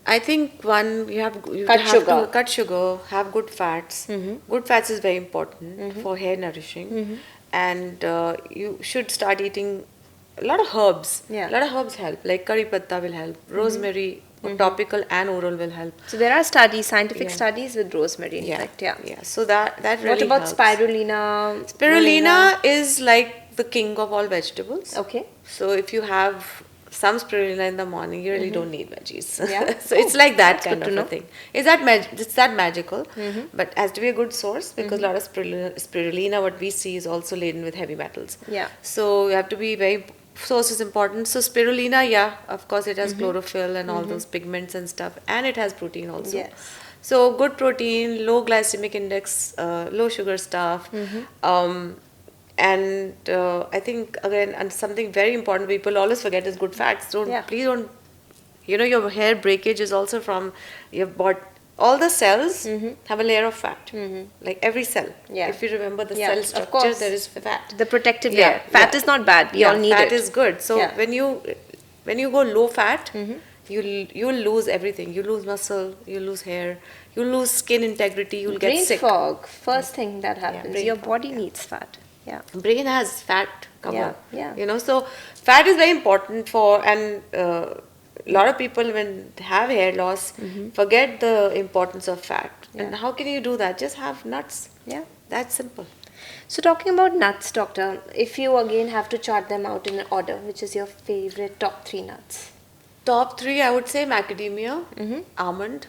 I think one, you Cut have sugar. to cut sugar, have good fats. Good fats is very important for hair nourishing, and you should start eating a lot of herbs. Yeah. A lot of herbs help, like curry patta will help, rosemary, topical and oral will help. So there are studies, scientific Yeah. studies with rosemary, in fact. Yeah. Yeah. So that really What about helps. spirulina? Spirulina is like the king of all vegetables. Okay. So if you have some spirulina in the morning, you really don't need veggies. Yeah. So it's like that That's kind good of to a know. thing. It's that magical, but has to be a good source, because a lot of spirulina, what we see, is also laden with heavy metals. Yeah. So you have to be very, source is important. So spirulina, yeah, of course it has chlorophyll and all those pigments and stuff, and it has protein also. Yes. So good protein, low glycemic index, low sugar stuff. And I think, again, and something very important people always forget is good fats. Please don't, your hair breakage is also from your body. All the cells have a layer of fat, like every cell. Yeah. If you remember the Yeah, cell of structure, course. there is fat. The protective Yeah, layer. Fat yeah. is not bad. We all need fat it. is good. So Yeah. when you go low fat, you'll lose everything. You lose muscle, you lose hair, you lose skin integrity, you'll get Brain sick. fog. First thing that happens. brain Your fog, body needs fat. Yeah. Brain has fat cover. Yeah. So fat is very important for, and a lot of people, when they have hair loss, forget the importance of fat. And how can you do that? Just have nuts. Yeah. That's simple. So talking about nuts, doctor, if you again have to chart them out in an order, which is your favorite top 3 nuts? Top 3, I would say macadamia, almond,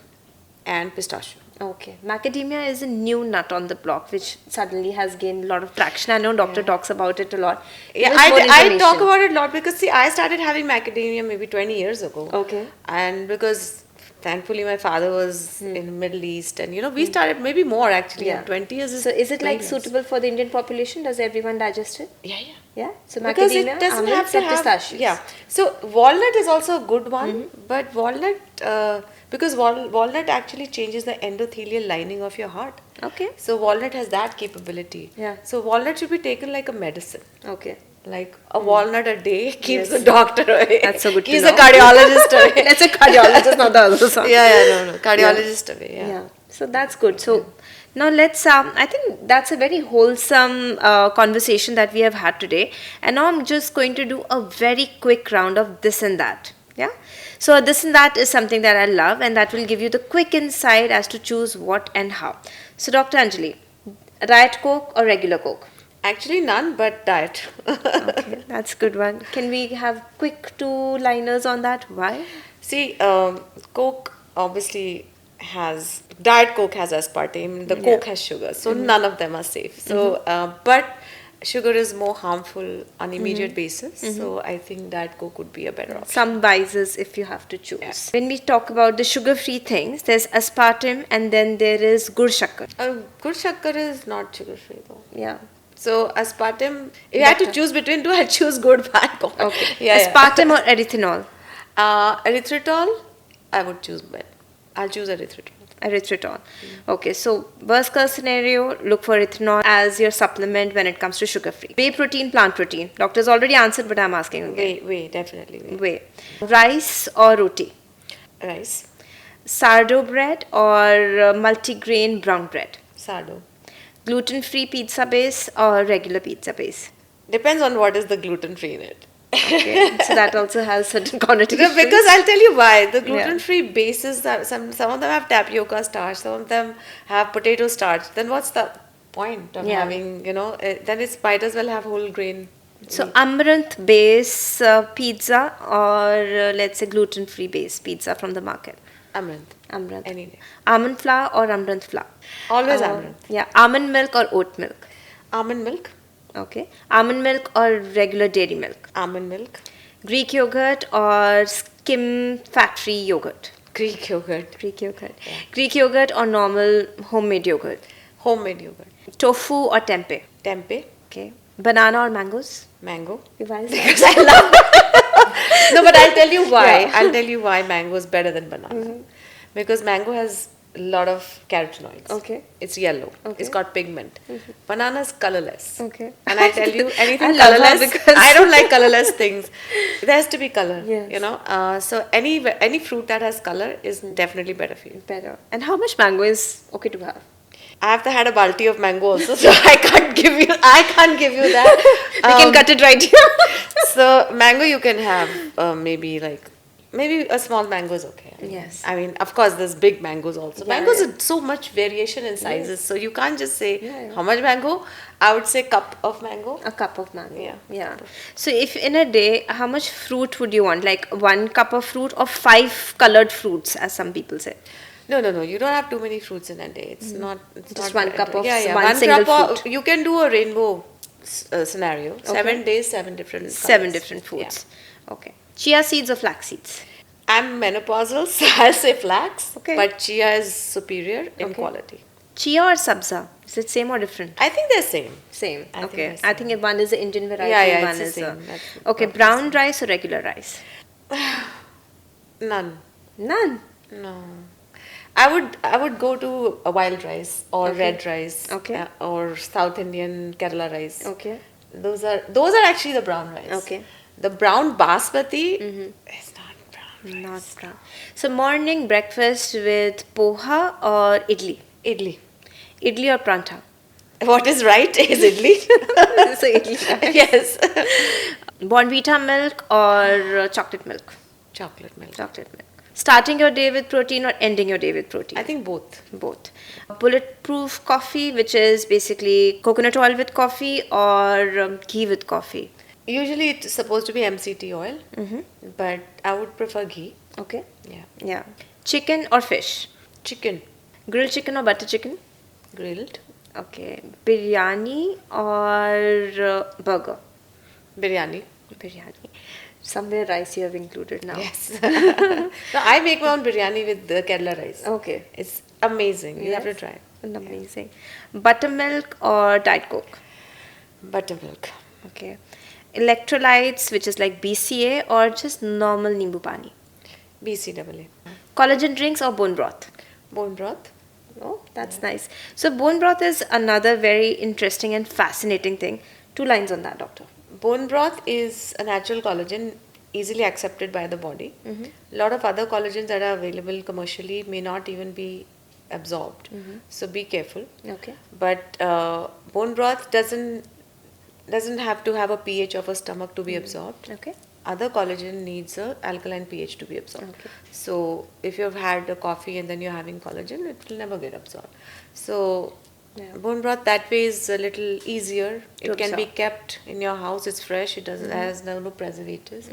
and pistachio. Okay. Macadamia is a new nut on the block which suddenly has gained a lot of traction. I know doctor talks about it a lot. Yeah, Give us more I information. talk about it a lot, because see, I started having macadamia maybe 20 years ago. Okay. And because thankfully my father was in the Middle East, and we started maybe more actually. Yeah. 20 years is So is it 20 like years. suitable for the Indian population? Does everyone digest it? Yeah. Yeah. So Because macadamia, it doesn't almonds, have to and have, pistachios. yeah. So walnut is also a good one, but walnut, because walnut actually changes the endothelial lining of your heart. Okay. So walnut has that capability. Yeah. So walnut should be taken like a medicine. Okay. Like a walnut a day keeps Yes. the doctor away. That's so good to Keeps know. the cardiologist away. Let's say cardiologist, not the other side. No. Cardiologist away, Yeah. So that's good. So now let's, I think that's a very wholesome conversation that we have had today. And now I'm just going to do a very quick round of this and that. Yeah. So this and that is something that I love, and that will give you the quick insight as to choose what and how. So Dr. Anjali, Diet Coke or regular Coke? Actually none, but diet. Okay, that's a good one. Can we have quick 2-liners on that? Why? See, Coke obviously has, Diet Coke has aspartame, the Coke has sugar, so none of them are safe. So, but sugar is more harmful on immediate basis, so I think Diet Coke would be a better option. Some biases if you have to choose. When we talk about the sugar-free things, there's aspartame and then there is gur shakkar. Good shakkar is not sugar free though. Yeah. So aspartame, if you had to choose between two, I'd choose good bad Coke. Okay. Yeah. Aspartame or erythritol? Erythritol, I would choose bad. I'll choose erythritol. Erythritol. Okay, so worst case scenario, look for erythritol as your supplement when it comes to sugar-free. Whey protein, plant protein. Doctor's already answered, but I'm asking again. Whey, definitely whey. Whey. Rice or roti? Rice, Sourdough bread or multigrain brown bread? sourdough. Gluten-free pizza base or regular pizza base? Depends on what is the gluten free in it. Okay, so that also has certain connotations. Because I'll tell you why. The gluten-free bases, some of them have tapioca starch, some of them have potato starch. Then what's the point of having, then it might as well have whole grain. So amaranth base pizza or let's say gluten-free base pizza from the market? Amaranth. Amaranth. Any day. Almond flour or amaranth flour? Always amaranth. Yeah. Almond milk or oat milk? Almond milk. Okay. Almond milk or regular dairy milk? Almond milk. Greek yogurt or skim fat-free yogurt? Greek yogurt. Greek yogurt. Yeah. Greek yogurt or normal homemade yogurt? Homemade yogurt. Tofu or tempeh? Tempeh. Okay. Banana or mangoes? Mango. Why is Because that? I love. No, but I'll tell you why. Yeah. I'll tell you why mango is better than banana. Because mango has a lot of carotenoids. Okay. It's yellow. Okay. It's got pigment. Banana is colorless. Okay. And I tell you, I anything love her colorless, because- I don't like colorless things. There has to be color. Yes. You know. So any fruit that has color is definitely better for you. Better. And how much mango is okay to have? I have had a balti of mango also, so I can't give you that. We can cut it right here. So mango you can have maybe a small mango is okay. Yes. I mean, of course, there's big mangoes also. Yeah, Mangoes yeah. are so much variation in sizes, so you can't just say Yeah. how much mango. I would say cup of mango. A cup of mango. Yeah. Yeah. So if in a day, how much fruit would you want? Like 1 cup of fruit or 5 colored fruits, as some people say? No. You don't have too many fruits in a day. It's not. It's Just not 1 cup of yeah. one One single cup of, fruit. you can do a rainbow scenario. 7 days, 7 different. 7 colors. different Yeah. foods. Okay. Chia seeds or flax seeds? I'm menopausal, so I'll say flax. Okay. But chia is superior in quality. Chia or sabza? Is it same or different? I think they're same. Same. I think Okay. they're I think if one is the Indian variety, Yeah, one it's the is same. That's okay. probably Brown rice or regular rice? None. None. No. I would go to a wild rice or red rice. Okay. Or South Indian Kerala rice. Okay. Those are actually the brown rice. Okay. The brown basmati is not brown rice. Not brown. So morning breakfast with poha or idli? Idli. Idli or prantha? What is right is idli. So idli. Yes. Bonvita milk or chocolate milk? Chocolate milk. Chocolate milk. Starting your day with protein or ending your day with protein? I think both. Both. Bulletproof coffee, which is basically coconut oil with coffee, or ghee with coffee? Usually it's supposed to be MCT oil, but I would prefer ghee. Okay. Yeah. Yeah. Chicken or fish? Chicken Grilled chicken or butter chicken? grilled, Okay. Biryani or burger? biryani. Biryani. Somewhere rice you have included now. Yes. No, I make my own biryani with the Kerala rice. Okay. It's amazing. You have to Yes. try. Amazing. Buttermilk or Diet Coke? Buttermilk. Okay. Electrolytes, which is like BCA or just normal Nimbu Pani? BCAA. Collagen drinks or bone broth? Bone broth. Oh, that's nice. So bone broth is another very interesting and fascinating thing. 2 lines on that, doctor. Bone broth is a natural collagen easily accepted by the body. A lot of other collagens that are available commercially may not even be absorbed. So be careful. Okay. But bone broth doesn't have to have a pH of a stomach to be absorbed. Okay. Other collagen needs a alkaline pH to be absorbed. Okay. So if you've had a coffee and then you're having collagen, it will never get absorbed. So Yeah. bone broth that way is a little easier. It can be absorb. kept in your house. It's fresh. It doesn't has no preservatives.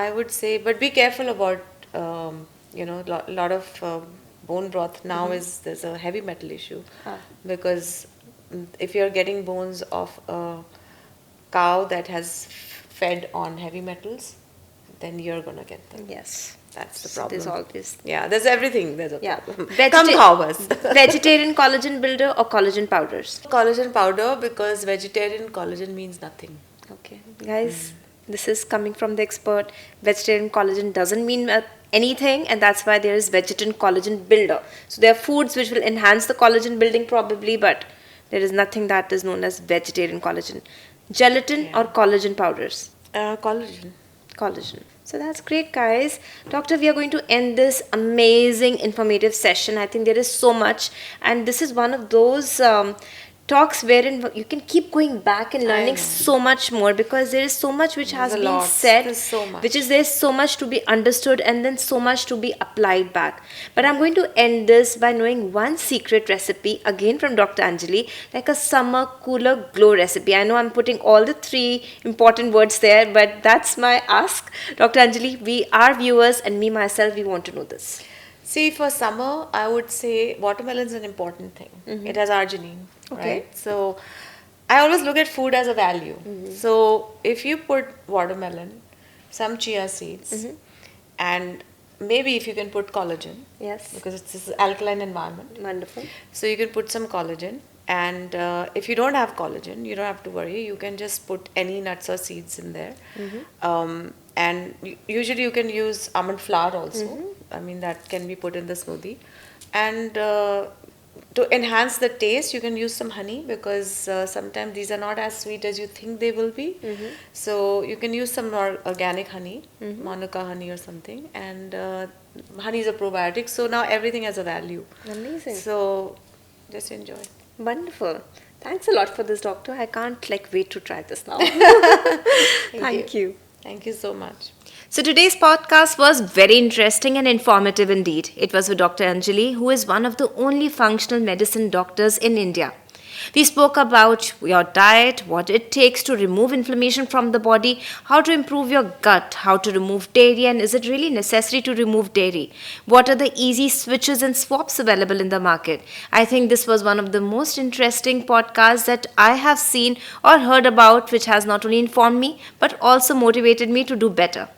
I would say, but be careful about lot of bone broth now there's a heavy metal issue because if you're getting bones of a cow that has fed on heavy metals, then you're gonna get them. Yes. That's the So problem. there's always. Yeah, there's everything. There's a Yeah. problem. Come cows. Vegetarian collagen builder or collagen powders? Collagen powder because vegetarian collagen means nothing. Okay. Guys, this is coming from the expert. Vegetarian collagen doesn't mean anything, and that's why there is vegetarian collagen builder. So there are foods which will enhance the collagen building probably, but there is nothing that is known as vegetarian collagen. Gelatin or collagen powders? Collagen. Collagen. So that's great, guys. Doctor, we are going to end this amazing informative session. I think there is so much, and this is one of those talks wherein you can keep going back and learning so much more, because there is so much which has a been lot. said, There's so much. there's so much to be understood and then so much to be applied back. But I'm going to end this by knowing one secret recipe again from Dr. Anjali, like a summer cooler glow recipe. I know I'm putting all the 3 important words there, but that's my ask. Dr. Anjali, our viewers and me myself, we want to know this. See, for summer, I would say watermelon is an important thing. It has arginine, Okay. right? So, I always look at food as a value. So, if you put watermelon, some chia seeds, and maybe if you can put collagen, Yes. because it's this alkaline environment. Wonderful. So, you can put some collagen And if you don't have collagen, you don't have to worry. You can just put any nuts or seeds in there. And usually you can use almond flour also. I mean, that can be put in the smoothie. And to enhance the taste, you can use some honey, because sometimes these are not as sweet as you think they will be. So you can use some more organic honey, Manuka honey or something. And honey is a probiotic, so now everything has a value. Amazing. So just enjoy. Wonderful. Thanks a lot for this, doctor. I can't wait to try this now. Thank you. Thank you so much. So today's podcast was very interesting and informative indeed. It was with Dr. Anjali, who is one of the only functional medicine doctors in India. We spoke about your diet, what it takes to remove inflammation from the body, how to improve your gut, how to remove dairy, and is it really necessary to remove dairy? What are the easy switches and swaps available in the market? I think this was one of the most interesting podcasts that I have seen or heard about, which has not only informed me but also motivated me to do better.